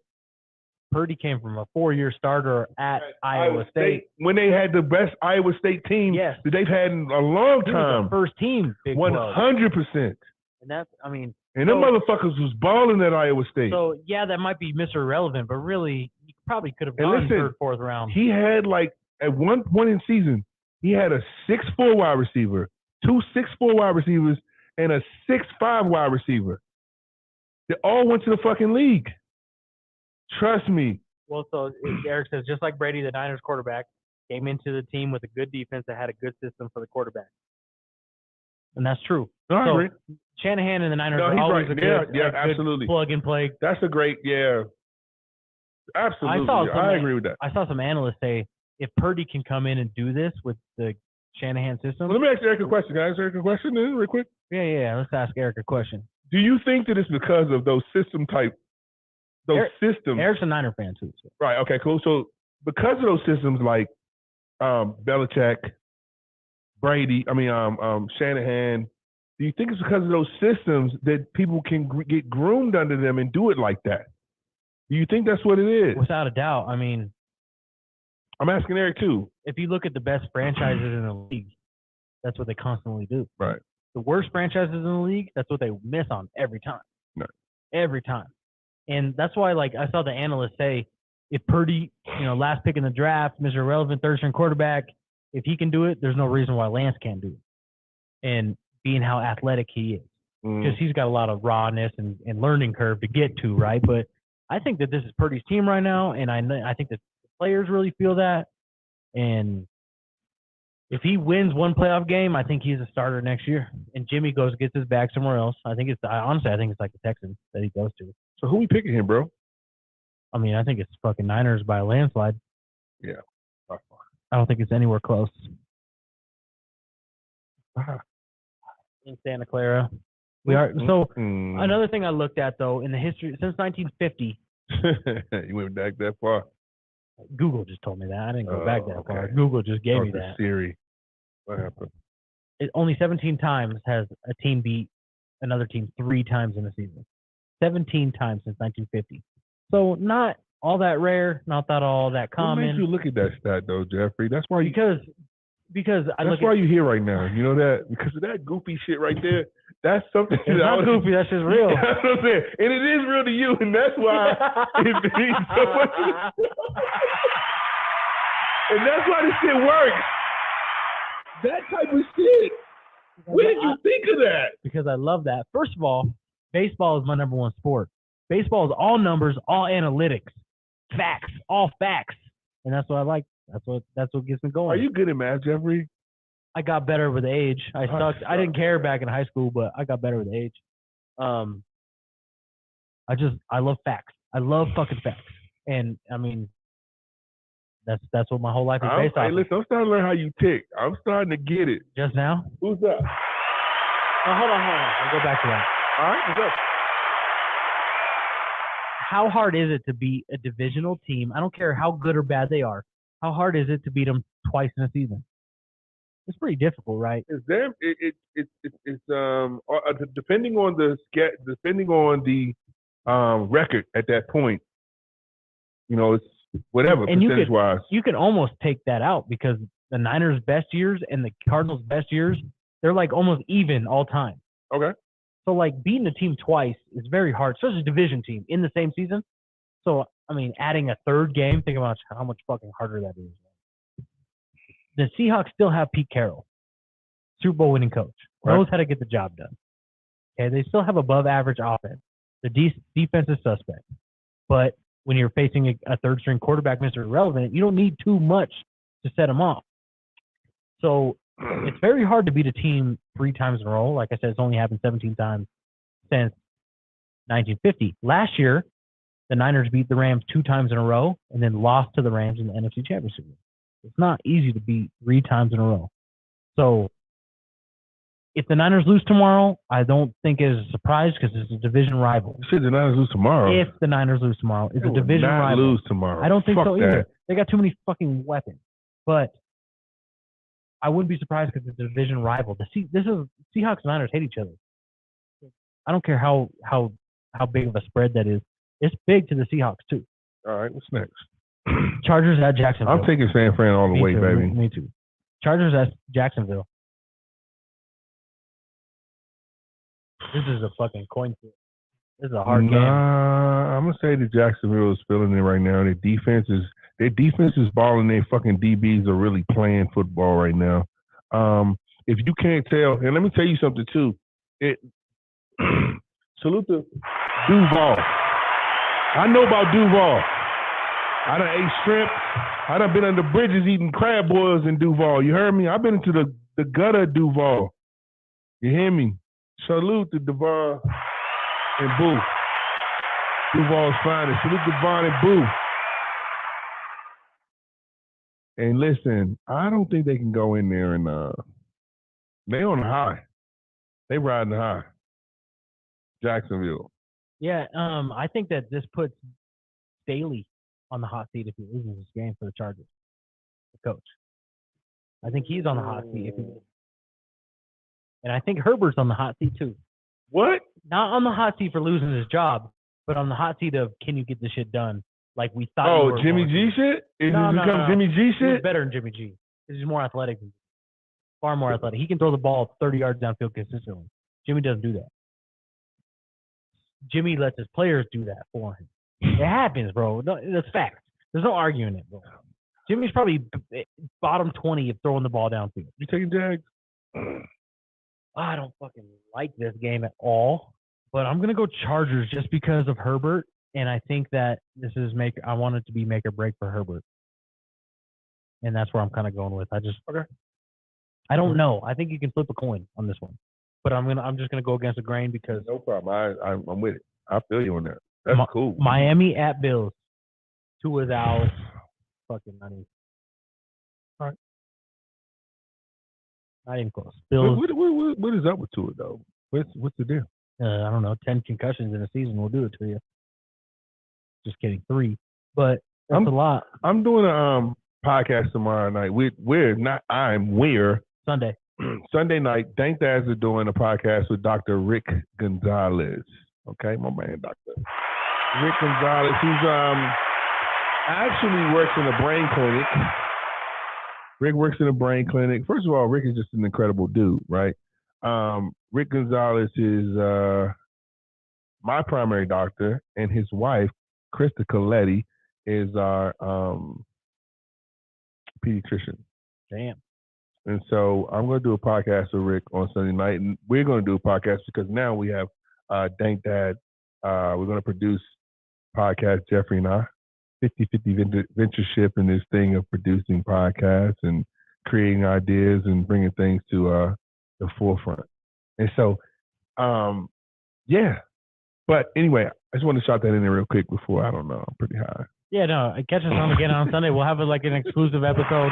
B: Purdy came from a 4-year starter at Iowa State.
A: When they had the best Iowa State team that they've had in a long time.
B: First team, Big
A: 100%.
B: And that's,
A: and them motherfuckers was balling at Iowa State.
B: So, yeah, that might be Mr. Irrelevant, but really, he probably could have gone third, fourth round.
A: He had, at one point in the season, he had a 6'4" wide receiver, 2 6'4" wide receivers, and a 6'5" wide receiver. They all went to the fucking league. Trust me.
B: Well, so Eric says, just like Brady, the Niners quarterback came into the team with a good defense that had a good system for the quarterback. And that's true.
A: No, I agree.
B: Shanahan and the Niners are always a good,
A: absolutely.
B: Plug and play.
A: That's a great, absolutely. I agree with that.
B: I saw some analysts say if Purdy can come in and do this with the Shanahan system.
A: Well, let me ask Eric a question. Can I ask Eric a question then, real quick?
B: Yeah. Let's ask Eric a question.
A: Do you think that it's because of those systems?
B: Eric's a Niner fan too. So.
A: Right. Okay. Cool. So because of those systems, like Belichick, Brady, Shanahan, do you think it's because of those systems that people can get groomed under them and do it like that? Do you think that's what it is?
B: Without a doubt. I mean,
A: I'm asking Eric too.
B: If you look at the best franchises in the league, that's what they constantly do.
A: Right.
B: The worst franchises in the league, that's what they miss on every time.
A: Right.
B: Every time. And that's why, I saw the analysts say, if Purdy, last pick in the draft, Mr. Irrelevant, third-string quarterback, if he can do it, there's no reason why Lance can't do it. And being how athletic he is. Because he's got a lot of rawness and learning curve to get to, right? But I think that this is Purdy's team right now, and I think that the players really feel that. And if he wins one playoff game, I think he's a starter next year. And Jimmy gets his bag somewhere else. Honestly, I think it's like the Texans that he goes to.
A: So who we picking him, bro?
B: I mean, I think it's fucking Niners by a landslide.
A: Yeah.
B: I don't think it's anywhere close. In Santa Clara. We are. So another thing I looked at, though, in the history, since 1950.
A: You went back that far?
B: Google just told me that. I didn't go back that far. Google just gave me that.
A: Siri. What happened?
B: Only 17 times has a team beat another team 3 times in a season. 17 times since 1950. So not all that rare, not all that common.
A: What makes you look at that stat though, Jeffrey? That's why
B: because
A: that's why you're here right now. You know that? Because of that goofy shit right there. That's something.
B: It's not goofy. That's just real.
A: That's what I'm saying. And it is real to you, and that's why it means so much. And that's why this shit works. That type of shit. Where did you think of that?
B: Because I love that. First of all, baseball is my number one sport. Baseball is all numbers, all analytics, facts, all facts, and that's what I like. That's what gets me going.
A: Are you good at math, Jeffrey?
B: I got better with age. I sucked. I didn't care back in high school, but I got better with age. I love facts. I love fucking facts, and I mean, that's what my whole life is based on.
A: Hey, listen, I'm starting to learn how you tick. I'm starting to get it.
B: Just now?
A: Who's that?
B: Oh, hold on. I'll go back to that.
A: All right, what's up?
B: How hard is it to beat a divisional team? I don't care how good or bad they are. How hard is it to beat them twice in a season? It's pretty difficult, right?
A: It's depending on the record at that point. It's whatever percentage wise.
B: You can almost take that out because the Niners' best years and the Cardinals' best years, they're like almost even all time.
A: Okay.
B: So like beating a team twice is very hard, especially a division team in the same season. So I mean, adding a third game, think about how much fucking harder that is. The Seahawks still have Pete Carroll, Super Bowl winning coach, knows how to get the job done. Okay, they still have above average offense. The defense is suspect, but when you're facing a third string quarterback, Mr. Irrelevant, you don't need too much to set him off. So it's very hard to beat a team 3 times in a row. Like I said, it's only happened 17 times since 1950. Last year, the Niners beat the Rams 2 times in a row and then lost to the Rams in the NFC Championship. It's not easy to beat 3 times in a row. So if the Niners lose tomorrow, I don't think it's a surprise because it's a division rival.
A: You said the Niners lose tomorrow.
B: If the Niners lose tomorrow, it's a division
A: not
B: rival.
A: Lose tomorrow.
B: I don't think
A: Fuck
B: so
A: that.
B: either. They got too many fucking weapons. But I wouldn't be surprised because it's a division rival. Seahawks and Niners hate each other. I don't care how big of a spread that is. It's big to the Seahawks too.
A: All right, what's next?
B: Chargers at Jacksonville.
A: I'm taking San Fran all the way,
B: too,
A: baby.
B: Me too. Chargers at Jacksonville. This is a fucking coin flip. This is a hard game.
A: I'm gonna say that Jacksonville is feeling it right now. Their defense is balling. Their fucking DBs are really playing football right now. If you can't tell, and let me tell you something too. Salute to Duval. I know about Duval. I done ate shrimp. I done been under bridges eating crab boils in Duval. You heard me? I've been into the gutter of Duval. You hear me? Salute to Devon and Boo. Duval's finest. Salute to Devon and Boo. And listen, I don't think they can go in there and they on the high. They riding the high. Jacksonville.
B: Yeah, I think that this puts Staley on the hot seat if he loses this game for the Chargers. The coach. I think he's on the hot seat if he loses. And I think Herbert's on the hot seat too.
A: What?
B: Not on the hot seat for losing his job, but on the hot seat of can you get this shit done like we thought.
A: Oh, Jimmy G shit? Is it become Jimmy G shit?
B: He's better than Jimmy G. He's more athletic. Far more athletic. He can throw the ball 30 yards downfield consistently. Jimmy doesn't do that. Jimmy lets his players do that for him. It happens, bro. No, that's fact. There's no arguing it, bro. Jimmy's probably bottom 20 of throwing the ball downfield.
A: You taking Jags?
B: I don't fucking like this game at all, but I'm gonna go Chargers just because of Herbert, and I think that this is I want it to be make or break for Herbert, and that's where I'm kind of going with. I don't know. I think you can flip a coin on this one, but I'm just gonna go against the grain because
A: no problem. I'm with it. I feel you on that. That's cool.
B: Miami at Bills. Tua's out. Fucking not even.
A: All right.
B: Not even close. Bills.
A: What is up with Tua though? What's the deal?
B: I don't know. 10 concussions in a season will do it to you. Just kidding. 3, but that's a lot.
A: I'm doing a podcast tomorrow night. We're Sunday night. Dank Dad is doing a podcast with Dr. Rick Gonzalez. Okay, my man, Dr. Rick Gonzalez. He's actually works in a brain clinic. Rick works in a brain clinic. First of all, Rick is just an incredible dude, right? Rick Gonzalez is my primary doctor, and his wife, Krista Coletti, is our pediatrician.
B: Damn.
A: And so I'm going to do a podcast with Rick on Sunday night, and we're going to do a podcast because now we have Dank Dad. We're going to produce podcast, Jeffrey and I, 50-50 ventureship in this thing of producing podcasts and creating ideas and bringing things to the forefront. And so, yeah. But anyway, I just want to shout that in there real quick before, I don't know, I'm pretty high.
B: Yeah, no, catch us on again on Sunday. We'll have like an exclusive episode.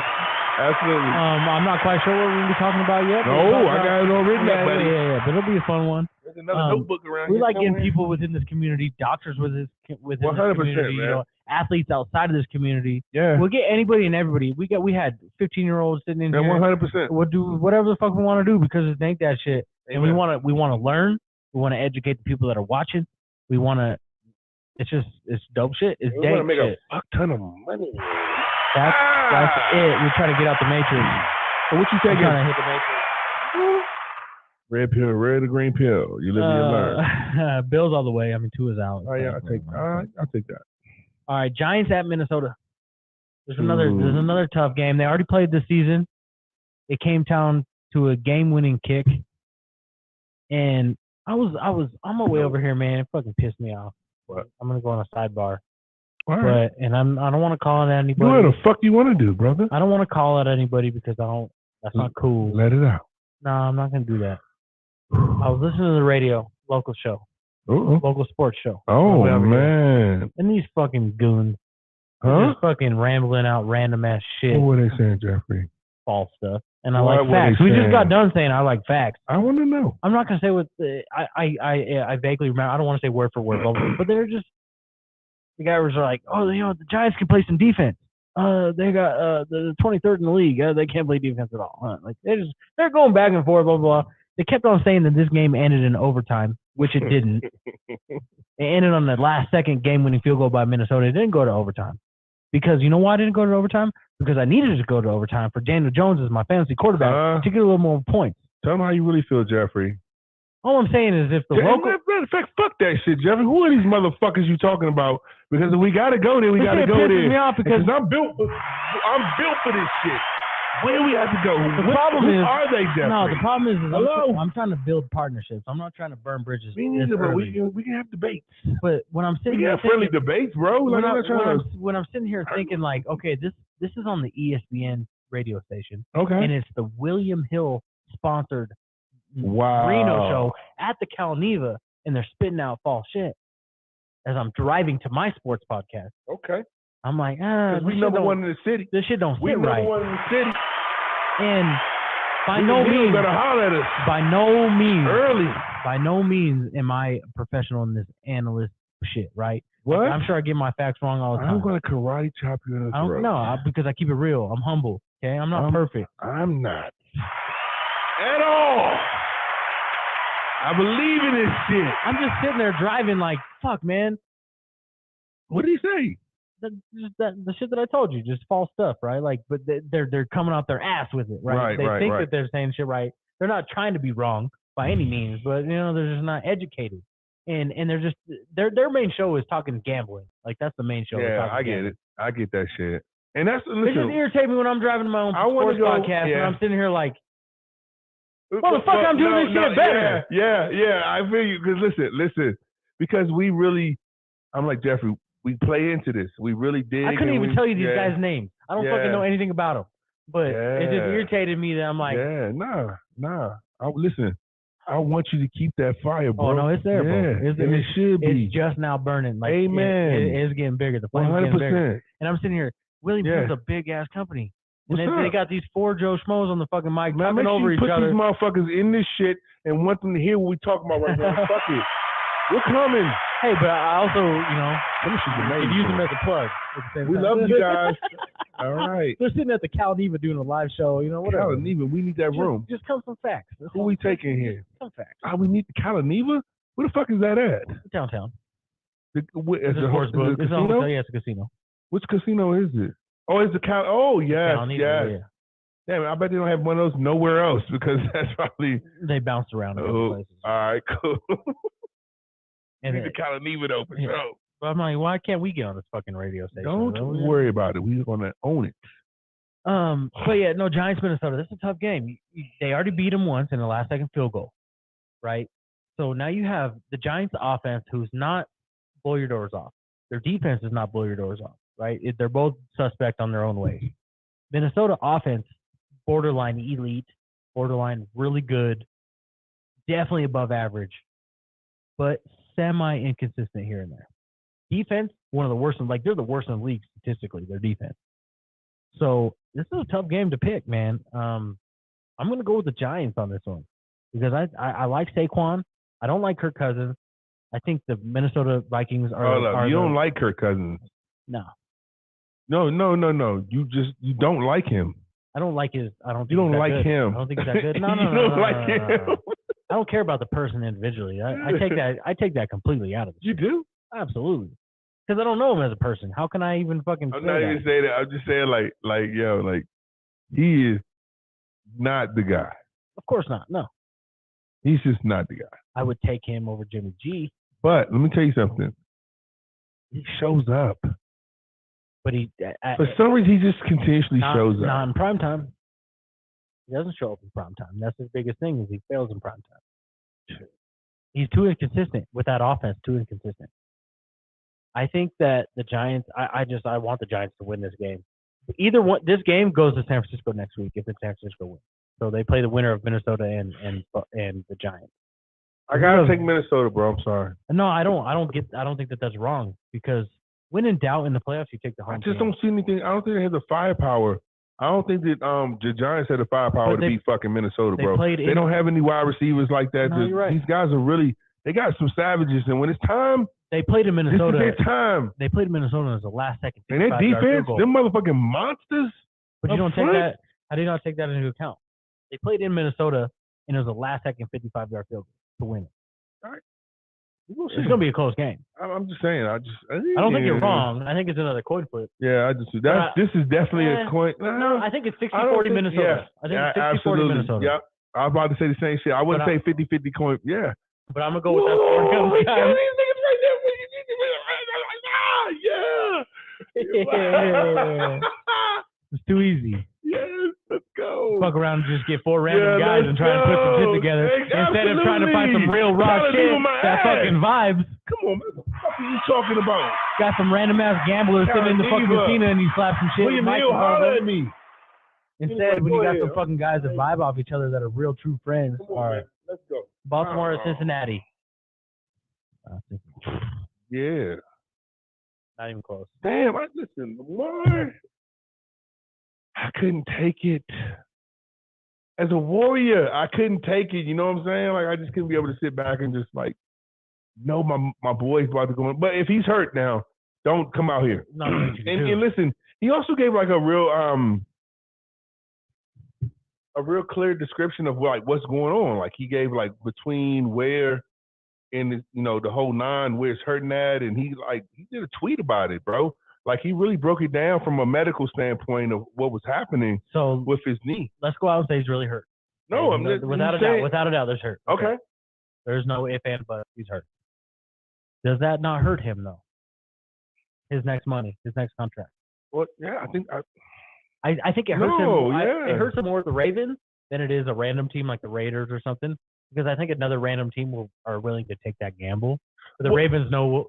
A: Absolutely.
B: I'm not quite sure what we're going to be talking about yet.
A: No, I got it all written up, buddy.
B: Yeah, but it'll be a fun one.
A: There's another notebook around
B: we
A: here.
B: We like getting people within this community, doctors within this community,
A: man.
B: Athletes outside of this community.
A: Yeah.
B: We'll get anybody and everybody. We had 15-year-olds sitting in here.
A: 100%.
B: We'll do whatever the fuck we want to do because it's Dank Dad shit. Amen. And we want to learn. We want to educate the people that are watching. We want to. It's dope shit. It's dank shit.
A: We want to make a fuck ton of money.
B: That's it. We're trying to get out the matrix.
A: So what you
B: We're
A: taking?
B: trying to hit the matrix.
A: Red pill, red or green pill. You live and you learn.
B: Bills all the way. I mean, Tua is out.
A: Oh yeah, I'll take that.
B: All right, Giants at Minnesota. There's another tough game. They already played this season. It came down to a game-winning kick, and I'm my way over here, man. It fucking pissed me off.
A: What?
B: I'm gonna go on a sidebar.
A: All right.
B: But I don't want to call it anybody.
A: What the fuck you want to do, brother?
B: I don't want to call it anybody because I don't. That's not cool.
A: Let it out.
B: No, I'm not gonna do that. I was listening to the radio, local show, local sports show.
A: Oh man!
B: And these fucking goons, just fucking rambling out random ass shit.
A: What were they saying, Jeffrey?
B: False stuff. And I like facts. We just got done saying I like facts.
A: I want to know.
B: I'm not gonna say what I vaguely remember. I don't want to say word for word, but they're just the guys were like, oh, the Giants can play some defense. They got the 23rd in the league. They can't play defense at all. Like they're going back and forth, blah blah blah. They kept on saying that this game ended in overtime, which it didn't. It ended on the last second game-winning field goal by Minnesota. It didn't go to overtime. Because you know why I didn't go to overtime? Because I needed to go to overtime for Daniel Jones as my fantasy quarterback to get a little more points.
A: Tell them how you really feel, Jeffrey.
B: All I'm saying is if the local...
A: Matter of fact, fuck that shit, Jeffrey. Who are these motherfuckers you talking about? Because if we got to go there, we got to go there.
B: Me off because
A: I'm built for this shit. Where do we have to go?
B: The problem is...
A: are they, Jeffrey?
B: No, the problem is I'm trying to build partnerships. I'm not trying to burn bridges.
A: We need to, but we can have debates.
B: But when I'm sitting here...
A: We can have friendly debates, bro.
B: When I'm sitting here thinking like, okay, this is on the ESPN radio station.
A: Okay.
B: And it's the William Hill sponsored Reno show at the Calneva, and they're spitting out false shit as I'm driving to my sports podcast.
A: Okay.
B: I'm like,
A: we number one in the city.
B: This shit don't
A: sit
B: right.
A: We number one in the city.
B: And by no means,
A: better holler at us.
B: By no means am I professional in this analyst shit, right?
A: What?
B: I'm sure I get my facts wrong all the time.
A: I'm gonna karate chop you in the throat.
B: I don't know because I keep it real. I'm humble. Okay, I'm not perfect.
A: I'm not at all. I believe in this shit.
B: I'm just sitting there driving like, fuck, man.
A: What did he say?
B: The shit that I told you, just false stuff, right? Like, but they're coming out their ass with it, right? They think that they're saying shit right. They're not trying to be wrong by any means, but they're just not educated, and they're just their main show is talking gambling. Like that's the main show.
A: Yeah, I get it. I get that shit, and that's
B: it just irritates me when I'm driving to my own sports podcast and I'm sitting here like, motherfucker, I'm doing this shit better.
A: Yeah. I feel you because listen, because we really, I'm like Jeffrey. We play into this. We really did.
B: I couldn't even tell you these guys' names. I don't fucking know anything about them. But it just irritated me that I'm like...
A: Yeah, nah. Listen, I want you to keep that fire, bro.
B: Oh, no, it's there, bro.
A: It should be.
B: It's just now burning. Like,
A: amen.
B: It is getting bigger. The flame's getting bigger. And I'm sitting here, William Hill's a big-ass company. And they got these four Joe Schmoes on the fucking mic talking over each other.
A: Put these motherfuckers in this shit and want them to hear what we talking about right now. Fuck it. We're coming.
B: Hey, but I also, could use them as a plug.
A: We love you guys. All right.
B: They're sitting at the Calneva doing a live show, whatever.
A: Calneva, we need that room.
B: Just come some facts.
A: Who we taking here?
B: Some facts.
A: We need the Calneva? Where the fuck is that at?
B: Downtown.
A: It's a casino?
B: Yeah, it's a casino.
A: Which casino is it? Oh, it's the Cal. Oh, yes.
B: Yeah.
A: Damn, I bet they don't have one of those nowhere else because that's probably.
B: They bounce around in other places.
A: All right, cool.
B: And
A: need to kind of leave it open.
B: Yeah. But I'm like, why can't we get on this fucking radio station?
A: Don't worry about it. We're gonna own it.
B: But yeah, no, Giants, Minnesota. This is a tough game. They already beat them once in the last second field goal, right? So now you have the Giants offense, who's not blow your doors off. Their defense is not blow your doors off, right? They're both suspect on their own way. Minnesota offense, borderline elite, borderline really good, definitely above average, but semi-inconsistent here and there. Defense, one of the worst. They're the worst in the league statistically, their defense. So this is a tough game to pick, man. I'm going to go with the Giants on this one because I like Saquon. I don't like Kirk Cousins. I think the Minnesota Vikings are.
A: You don't like Kirk Cousins?
B: No.
A: No. You don't like him.
B: I don't like his.
A: You don't like him.
B: I don't think he's that good. No.
A: You don't like him.
B: I don't care about the person individually. I take that completely out of it.
A: You do?
B: Absolutely. Because I don't know him as a person. How can I even fucking?
A: I'm
B: say
A: not
B: that?
A: even saying that. I'm just saying like he is not the guy.
B: Of course not. No,
A: He's just not the guy.
B: I would take him over Jimmy G.
A: But let me tell you something. He shows up.
B: But he,
A: For some reason, he just continuously shows up.
B: Not in prime time. He doesn't show up in prime time. That's his biggest thing is he fails in prime time. He's too inconsistent with that offense. Too inconsistent. I think that the Giants. I want the Giants to win this game. Either one. This game goes to San Francisco next week if the San Francisco wins. So they play the winner of Minnesota and the Giants.
A: I gotta take Minnesota, bro. I'm sorry.
B: No, I don't think that that's wrong because when in doubt in the playoffs, you take the home.
A: I just don't see anything. I don't think they have the firepower. I don't think that the Giants had the firepower to beat fucking Minnesota, bro. They don't have any wide receivers like that.
B: No, you're right.
A: These guys are really. They got some savages, and when it's time,
B: they played in Minnesota.
A: This is their time.
B: They played in Minnesota as the last second.
A: And their defense, them motherfucking monsters.
B: But you don't take that. How do you not take that into account? They played in Minnesota, and it was the last second 55-yard field goal to win it.
A: All right.
B: It's going to be a close game.
A: I'm just saying. I
B: don't think you're wrong. I think it's another coin flip.
A: Yeah, this is definitely a coin.
B: No, I think it's 60-40 Minnesota. I think it's 60-40 Minnesota.
A: Yep. I was about to say the same shit. I wouldn't say 50-50 coin. Yeah.
B: But I'm going to go with that four guy.
A: Yeah.
B: It's too easy.
A: Yes, let's go.
B: Fuck around and just get four random guys and try and put some shit together instead of trying to find some real raw shit that fucking vibes.
A: Come on, man. What the fuck are you talking about?
B: Got some random ass gamblers sitting in the fucking casino and you slap some shit.
A: William Hill, holler at me.
B: Instead, when you got some fucking guys that vibe off each other that are real true friends.
A: All right, let's go.
B: Baltimore or Cincinnati?
A: Yeah.
B: Not even close.
A: Damn, listen, Lamar. I couldn't take it. As a Warrior, I couldn't take it. You know what I'm saying? Like, I just couldn't be able to sit back and just, like, know my boy's about to go in. But if he's hurt now, don't come out here. And listen, he also gave, like, a real clear description of, like, what's going on. Like, he gave, like, between where and, the whole nine, where it's hurting at. And he did a tweet about it, bro. Like, he really broke it down from a medical standpoint of what was happening with his knee.
B: Let's go out and say he's really hurt.
A: No,
B: without a doubt, there's hurt.
A: Okay.
B: There's no if and but. He's hurt. Does that not hurt him though? His next money, his next contract.
A: Well, yeah, I think
B: it hurts him. It hurts him more with the Ravens than it is a random team like the Raiders or something. Because I think another random team are willing to take that gamble. But the Ravens know,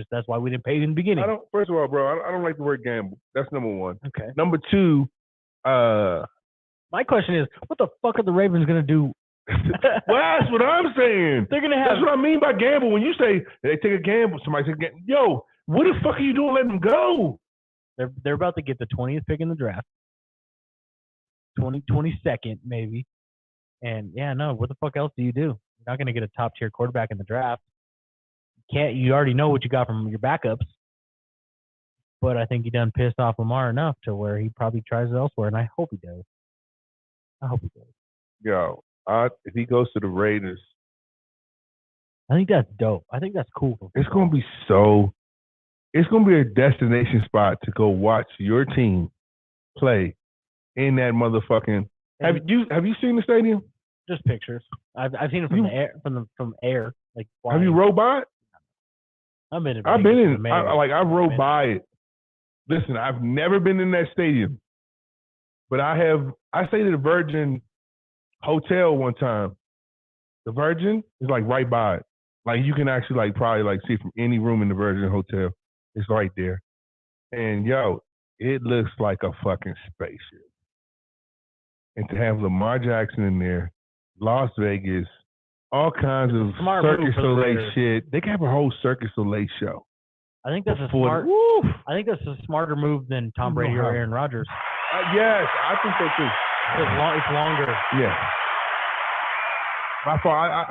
B: that's why we didn't pay in the beginning.
A: First of all, bro, I don't like the word gamble. That's number one.
B: Okay.
A: Number two,
B: my question is, what the fuck are the Ravens gonna do?
A: Well, that's what I'm saying.
B: They're gonna have.
A: That's what I mean by gamble. When you say they take a gamble, somebody take a gamble. Yo, what the fuck are you doing? Letting them go.
B: They're about to get the 20th pick in the draft. 22nd maybe. And what the fuck else do? You're not gonna get a top tier quarterback in the draft. You already know what you got from your backups. But I think he done pissed off Lamar enough to where he probably tries it elsewhere, and I hope he does.
A: Yo, if he goes to the Raiders,
B: I think that's dope. I think that's cool.
A: It's gonna be a destination spot to go watch your team play in that motherfucking. Have you seen the stadium?
B: Just pictures. I've seen it from the air. From air. Like,
A: have you rode by it?
B: I've been in.
A: I rode by it. Listen, I've never been in that stadium, but I stayed at the Virgin Hotel one time. The Virgin is like right by it. Like, you can actually probably see it from any room in the Virgin Hotel. It's right there. And yo, it looks like a fucking spaceship. And to have Lamar Jackson in there, Las Vegas, all kinds of Cirque du Soleil shit. They can have a whole Cirque du Soleil show.
B: I think that's a smarter move than Tom Brady or Aaron Rodgers.
A: Yes, I think so too.
B: It's longer.
A: Yeah. My fault.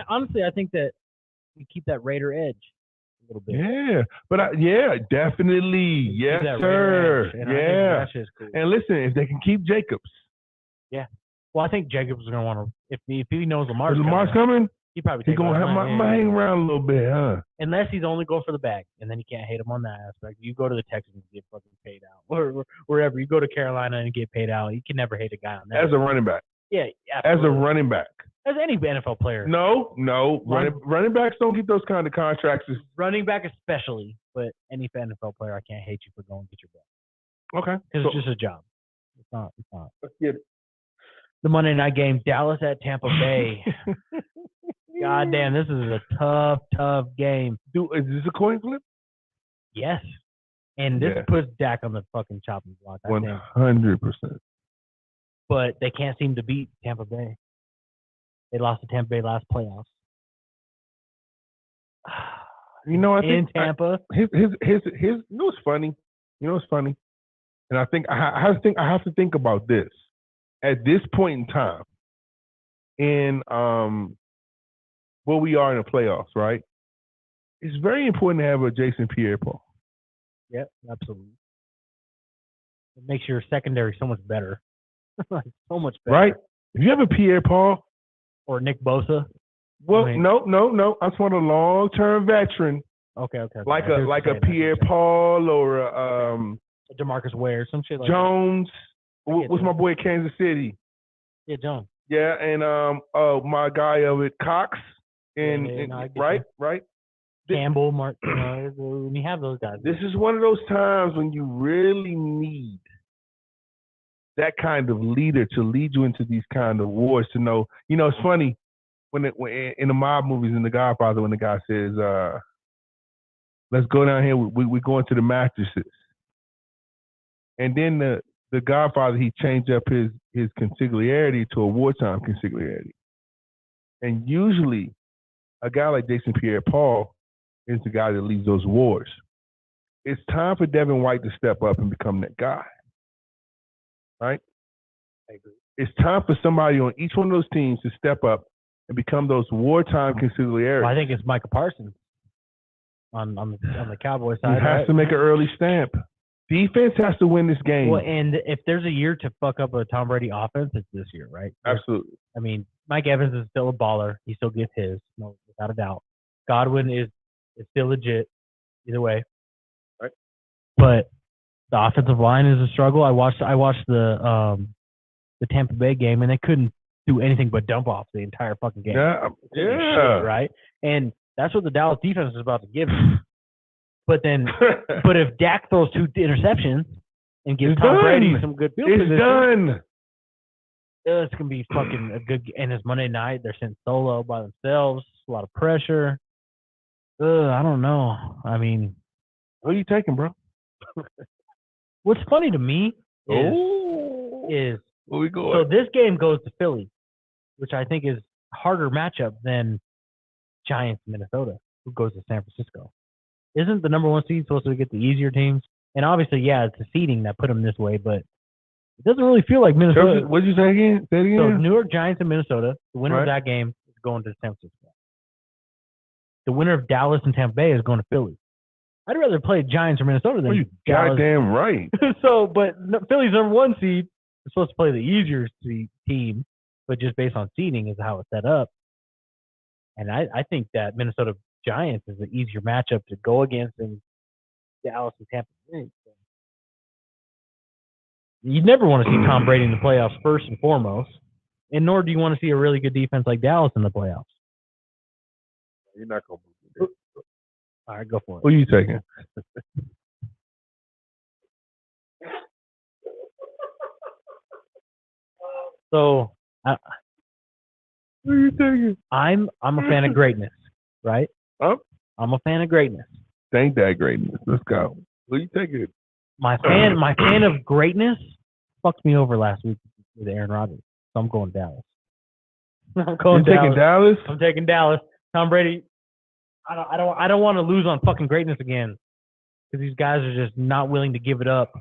B: Honestly, I think that you keep that Raider edge a little bit.
A: Yeah, but definitely, yes, sir. Yeah.
B: That shit's cool.
A: And listen, if they can keep Jacobs.
B: Yeah. Well, I think Jacobs is gonna want to. If he knows Lamar's
A: coming,
B: He probably
A: He's
B: takes
A: gonna hang around a little bit, huh?
B: unless he's only going for the bag, and then you can't hate him on that aspect. You go to the Texans and get fucking paid out, or wherever you go to Carolina and get paid out. You can never hate a guy on that.
A: As a running back.
B: Yeah,
A: absolutely. As a running back.
B: As any NFL player.
A: No. Running backs don't get those kind of contracts.
B: Running back especially, but any NFL player, I can't hate you for going to get your bag.
A: Okay.
B: Because it's just a job. It's not.
A: Let's get it.
B: The Monday night game, Dallas at Tampa Bay. God damn, this is a tough game.
A: Dude, is this a coin flip?
B: Yes. And this puts Dak on the fucking chopping block.
A: 100%.
B: But they can't seem to beat Tampa Bay. They lost to Tampa Bay last playoffs.
A: You know, I think
B: in Tampa.
A: His you know what's funny? And I think I have to think about this. At this point in time, in where we are in the playoffs, right? It's very important to have a Jason Pierre-Paul.
B: Yep, absolutely. It makes your secondary so much better. So much better.
A: Right? If you have a Pierre-Paul
B: or Nick Bosa.
A: Well, no. I just want a long-term veteran.
B: Okay.
A: Like a Pierre-Paul or a
B: DeMarcus Ware, some shit like
A: Jones. What's my boy at Kansas City?
B: Yeah, Jones.
A: Yeah, and my guy of it, Cox. Right.
B: Campbell, Mark. When you have those guys.
A: This is one of those times when you really need that kind of leader to lead you into these kind of wars. To know, it's funny when in the mob movies in The Godfather, when the guy says, "Let's go down here. We're going to the mattresses," and then the Godfather, he changed up his consigliarity to a wartime consigliarity. And usually, a guy like Jason Pierre-Paul is the guy that leads those wars. It's time for Devin White to step up and become that guy. Right?
B: I agree.
A: It's time for somebody on each one of those teams to step up and become those wartime consigliaries.
B: Well, I think it's Micah Parsons on the Cowboys side.
A: He has to make an early stamp. Defense has to win this game.
B: Well, and if there's a year to fuck up a Tom Brady offense, it's this year, right?
A: Absolutely.
B: I mean, Mike Evans is still a baller. He still gets his, no, without a doubt. Godwin is still legit, either way.
A: Right.
B: But the offensive line is a struggle. I watched the Tampa Bay game, and they couldn't do anything but dump off the entire fucking game.
A: Yeah.
B: Shit, right? And that's what the Dallas defense is about to give them. But if Dak throws 2 interceptions and gives Tom Brady some good field position,
A: it's done.
B: It's gonna be fucking a good. And it's Monday night. They're sitting solo by themselves. A lot of pressure. I don't know. I mean,
A: what are you taking, bro?
B: What's funny to me is
A: where we going?
B: So this game goes to Philly, which I think is a harder matchup than Giants Minnesota, who goes to San Francisco. Isn't the number 1 seed supposed to get the easier teams? And obviously, it's the seeding that put them this way, but it doesn't really feel like Minnesota.
A: What did you say again? Say it again.
B: So New York Giants and Minnesota, the winner of that game is going to San Francisco. The winner of Dallas and Tampa Bay is going to Philly. I'd rather play Giants or Minnesota than Dallas.
A: Goddamn right.
B: But Philly's number 1 seed is supposed to play the easier team, but just based on seeding is how it's set up. And I think that Minnesota Giants is an easier matchup to go against than Dallas and Tampa Bay. So you never want to see Tom Brady in the playoffs first and foremost, and nor do you want to see a really good defense like Dallas in the playoffs.
A: You're not going to move it.
B: All right, go for it.
A: Who are you taking?
B: So,
A: who are you taking?
B: I'm a fan of greatness, right?
A: Oh.
B: I'm a fan of greatness.
A: Dank Dad greatness. Let's go. Who are you taking?
B: My fan of greatness fucked me over last week with Aaron Rodgers. So I'm going Dallas.
A: Taking Dallas?
B: I'm taking Dallas. Tom Brady. I don't want to lose on fucking greatness again, because these guys are just not willing to give it up.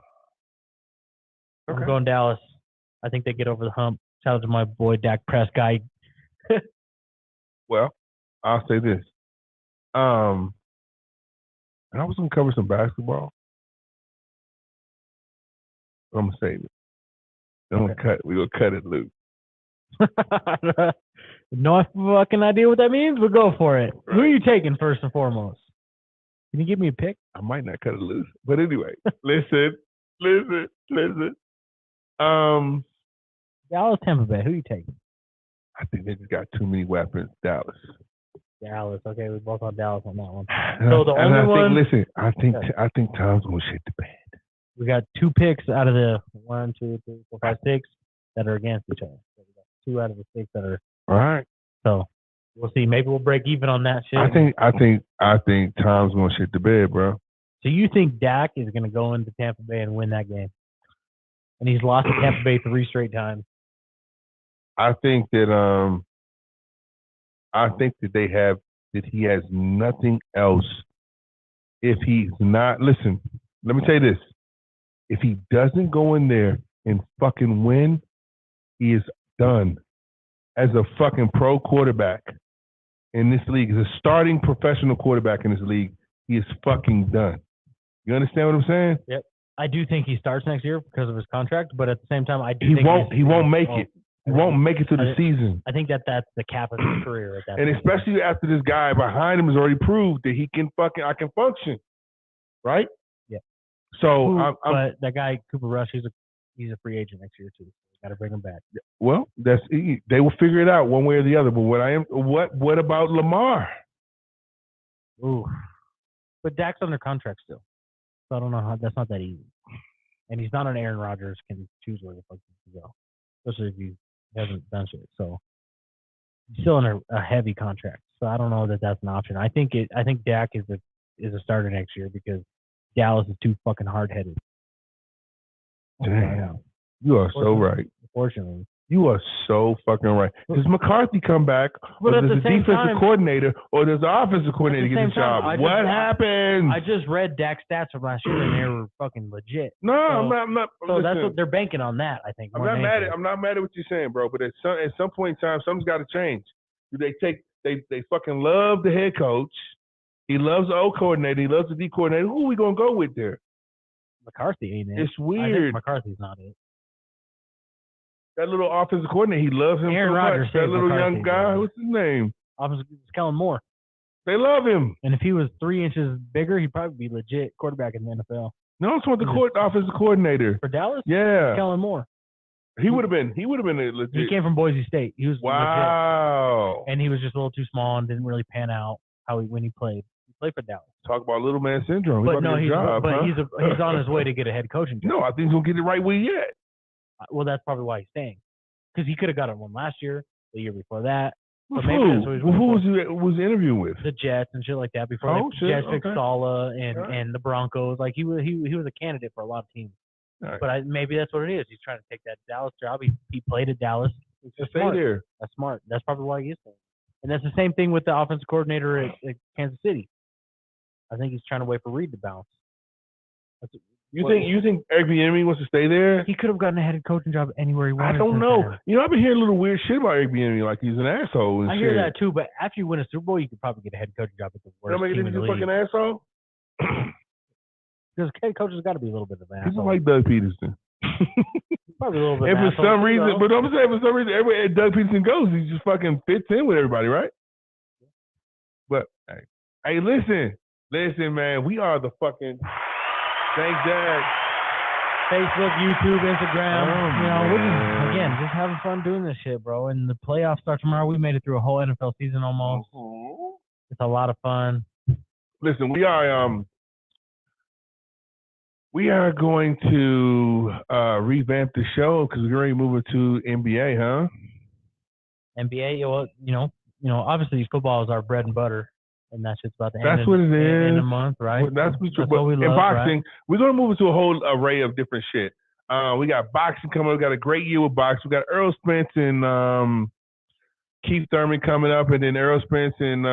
B: Okay. I'm going Dallas. I think they get over the hump. Shout out to my boy Dak Prescott.
A: Well, I'll say this. And I was gonna cover some basketball. I'm gonna save it. We're gonna cut it loose.
B: No fucking idea what that means, but go for it. Right. Who are you taking first and foremost? Can you give me a pick?
A: I might not cut it loose. But anyway, listen.
B: Dallas, Tampa Bay. Who are you taking?
A: I think they just got too many weapons. Dallas.
B: Okay, we both on Dallas on that one.
A: So the only one. I think Tom's gonna shit the bed.
B: We got 2 picks out of the 1, 2, 3, 4, 5, 6 that are against each other. So we got 2 out of the 6 that are.
A: All right.
B: So we'll see. Maybe we'll break even on that shit.
A: I think Tom's gonna shit the bed, bro.
B: So you think Dak is gonna go into Tampa Bay and win that game? And he's lost to Tampa Bay 3 straight times.
A: I think that he has nothing else. If he's not, listen, let me tell you this. If he doesn't go in there and fucking win, he is done. As a fucking pro quarterback in this league, as a starting professional quarterback in this league, he is fucking done. You understand what I'm saying?
B: Yep. I do think he starts next year because of his contract, but at the same time, I do think
A: he won't make it. He won't make it to the season.
B: I think that's the cap of his career at that
A: point. And especially after this guy behind him has already proved that I can function. Right?
B: Yeah.
A: So
B: but that guy Cooper Rush, he's a free agent next year too. Got to bring him back.
A: Well, they will figure it out one way or the other. But what about Lamar?
B: Ooh. But Dak's under contract still. So I don't know how that's not that easy. And he's not an Aaron Rodgers can choose where the fuck to go. Especially if he hasn't done shit. So he's still under a heavy contract. So I don't know that that's an option. I think Dak is a starter next year because Dallas is too fucking hard headed.
A: Damn. You are so right.
B: Unfortunately.
A: You are so fucking right. Does McCarthy come back, or does the defensive coordinator, or does the offensive coordinator get the job? What happens?
B: I just read Dak's stats from last year, and they were fucking legit.
A: No, I'm not.
B: So that's what they're banking on that, I think.
A: I'm not mad at what you're saying, bro. But at some point in time, something's got to change. They fucking love the head coach. He loves the O coordinator. He loves the D coordinator. Who are we gonna go with there?
B: McCarthy ain't it?
A: It's weird.
B: I think McCarthy's not it.
A: That little offensive coordinator, he loves him
B: Aaron
A: so
B: Rodgers
A: much. That little young guy, what's his name?
B: Kellen Moore.
A: They love him.
B: And if he was 3 inches bigger, he'd probably be legit quarterback in the NFL.
A: No, I'm talking about the offensive coordinator.
B: For Dallas?
A: Yeah.
B: Kellen Moore.
A: He would have been a legit.
B: He came from Boise State. He was
A: wow.
B: Legit. And he was just a little too small and didn't really pan out when he played. He played for Dallas.
A: Talk about little man syndrome.
B: But he's on his way to get a head coaching job.
A: No, I think he's gonna get it right where he at.
B: Well, that's probably why he's staying. Because he could have gotten one last year, the year before that.
A: But maybe who was he interviewing with?
B: The Jets and shit like that. Before the Jets picked Saleh and the Broncos. Like he was a candidate for a lot of teams. Right. But maybe that's what it is. He's trying to take that Dallas job. He played at Dallas.
A: Just stay there.
B: That's smart. That's probably why he is there. And that's the same thing with the offensive coordinator at Kansas City. I think he's trying to wait for Reed to bounce.
A: You think Eric Bieniemy wants to stay there?
B: He could have gotten a head coaching job anywhere he wanted.
A: I don't know. I've been hearing a little weird shit about Eric Bieniemy, like he's an asshole. And
B: I hear that too, but after you win a Super Bowl, you could probably get a head coaching job at the worst team in the league.
A: Fucking asshole?
B: Because head coach has got to be a little bit of an asshole.
A: He's like Doug Peterson.
B: Probably a little bit.
A: And for some reason, everywhere Doug Peterson goes, he just fucking fits in with everybody, right? But hey, listen, man, we are the fucking Dank Dad.
B: Facebook, YouTube, Instagram. We're just having fun doing this shit, bro. And the playoffs start tomorrow. We made it through a whole NFL season almost. Mm-hmm. It's a lot of fun.
A: Listen, we are going to revamp the show because we're already moving to NBA, huh?
B: NBA, well, obviously football is our bread and butter. And that shit's about to end in a month, right?
A: Well, that's what we love. In boxing, right? We're going to move into a whole array of different shit. We got boxing coming up. We got a great year with boxing. We got Errol Spence and Keith Thurman coming up, and then Errol Spence and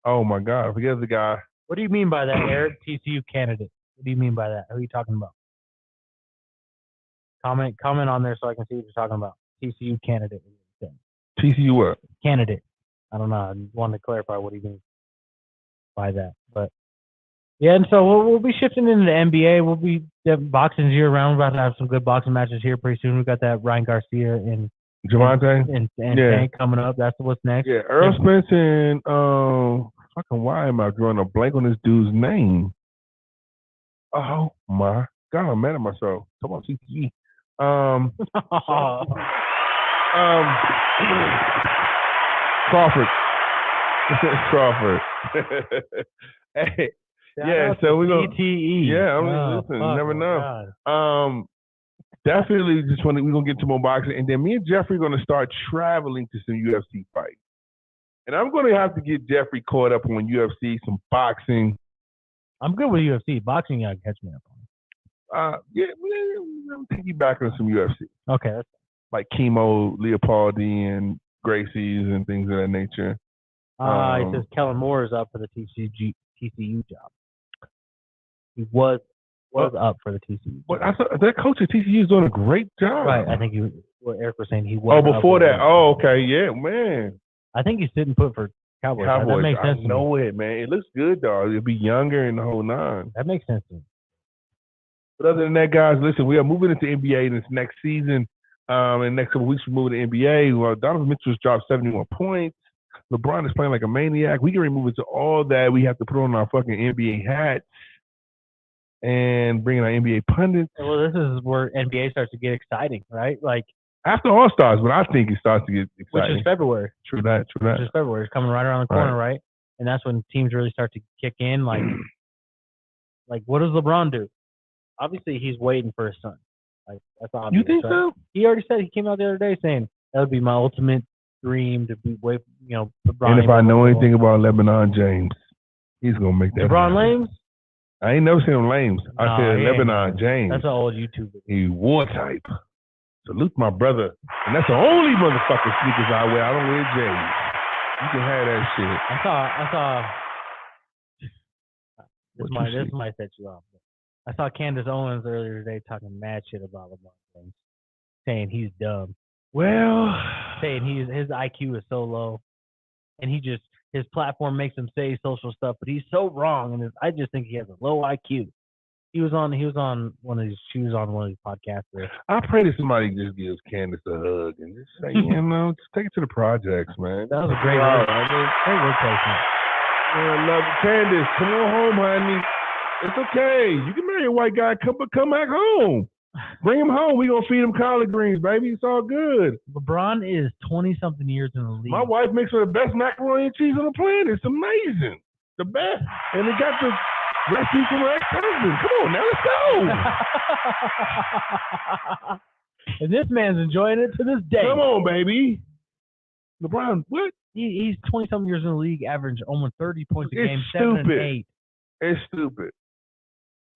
A: oh my God, I forget the guy.
B: What do you mean by that, Eric? TCU candidate. What do you mean by that? Who are you talking about? Comment on there so I can see what you're talking about. TCU candidate.
A: TCU what?
B: Candidate. I don't know. I wanted to clarify what he means by that. But Yeah, and so we'll be shifting into the NBA. We'll be boxing year round. We're about to have some good boxing matches here pretty soon. We got that Ryan Garcia and
A: Javante
B: and Dank coming up. That's what's next.
A: Yeah, Earl Spence and fucking why am I drawing a blank on this dude's name? Oh my God, I'm mad at myself. Talk about CTE. Crawford. Crawford. Hey, yeah. So we're gonna.
B: CTE.
A: Yeah, I mean, listen, you never know.
B: God.
A: Definitely, we're gonna get to more boxing, and then me and Jeffrey are gonna start traveling to some UFC fights. And I'm going to have to get Jeffrey caught up on UFC, some boxing.
B: I'm good with UFC. Boxing, you gotta catch me up on.
A: Yeah, I'm taking back on some UFC.
B: Okay. That's
A: like Chemo, Leopoldi, and Gracie's and things of that nature.
B: He says Kellen Moore is up for the TCU job. He was up for the TCU.
A: But I thought that coach at TCU is doing a great job.
B: Right. I think Eric was saying he was.
A: Oh, before that. Oh, okay. Yeah, man.
B: I think he's sitting put for Cowboys. That makes sense.
A: I know it, man. It looks good, dog. It'll be younger and the whole nine.
B: That makes sense to me.
A: But other than that, guys, listen, we are moving into NBA this next season. In the next couple of weeks, we're moving to NBA. Well, Donovan Mitchell's dropped 71 points. LeBron is playing like a maniac. We can remove into all that. We have to put on our fucking NBA hats and bring in our NBA pundits.
B: Well, this is where NBA starts to get exciting, right? Like
A: after All Stars, but I think it starts to get exciting.
B: Which is February.
A: True that.
B: Which is February. It's coming right around the corner, right? And that's when teams really start to kick in. Like what does LeBron do? Obviously, he's waiting for his son. Like that's obvious.
A: You think so?
B: He already said, he came out the other day saying that would be my ultimate dream to be LeBron.
A: And if I know anything about Lebanon James, he's gonna make that.
B: LeBron Lames?
A: I ain't never seen him Lames. I said Lebanon James.
B: That's an old YouTuber.
A: He war type. Salute my brother. And that's the only motherfucking sneakers I wear. I don't wear J's. You can have that shit.
B: I saw. This might set you off. I saw Candace Owens earlier today talking mad shit about LeBron James, saying he's dumb.
A: Well,
B: saying his IQ is so low, and his platform makes him say social stuff, but he's so wrong, and I just think he has a low IQ. He was on one of these podcasts there. I
A: pray that somebody just gives Candace a hug and just say, just take it to the projects, man.
B: That was a great word. Great word placement.
A: I love it. Candace, come on home, honey. It's okay. You can marry a white guy. Come back home. Bring him home. We're going to feed him collard greens, baby. It's all good.
B: LeBron is 20-something years in the league.
A: My wife makes her the best macaroni and cheese on the planet. It's amazing. The best. And it got the recipe from her ex-husband. Come on, now let's go.
B: And this man's enjoying it to this day.
A: Come on, baby. LeBron, what?
B: He's 20-something years in the league, average almost 30 points a game,
A: stupid.
B: 7 and 8.
A: It's stupid.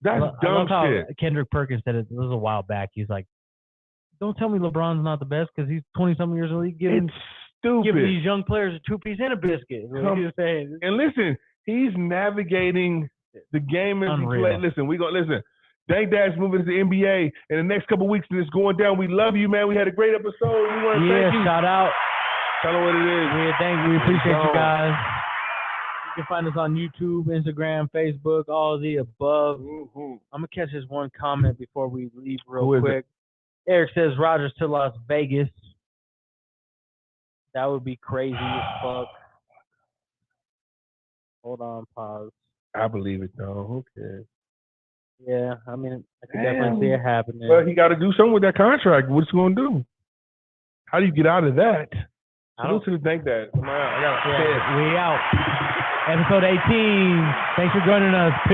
A: That's dumb shit.
B: Kendrick Perkins said it was a while back. He's like, don't tell me LeBron's not the best because he's 20-something years in the league. Giving these young players a two-piece and a biscuit.
A: And listen, he's navigating the game as he plays. Listen, Dank Dad's moving to the NBA in the next couple of weeks, and it's going down. We love you, man. We had a great episode. We want to thank you.
B: Shout out.
A: Tell them what it is.
B: Yeah, thank you. We appreciate you guys. You can find us on YouTube, Instagram, Facebook, all of the above.
A: Mm-hmm.
B: I'm going to catch this one comment before we leave real quick. Eric says Rogers to Las Vegas. That would be crazy as fuck. Hold on, pause.
A: I believe it, though. Who cares?
B: Yeah, I mean, I can definitely see it happening.
A: Well, he got to do something with that contract. What's he going to do? How do you get out of that? I don't think that. We out. Episode 18. Thanks for joining us. Peace.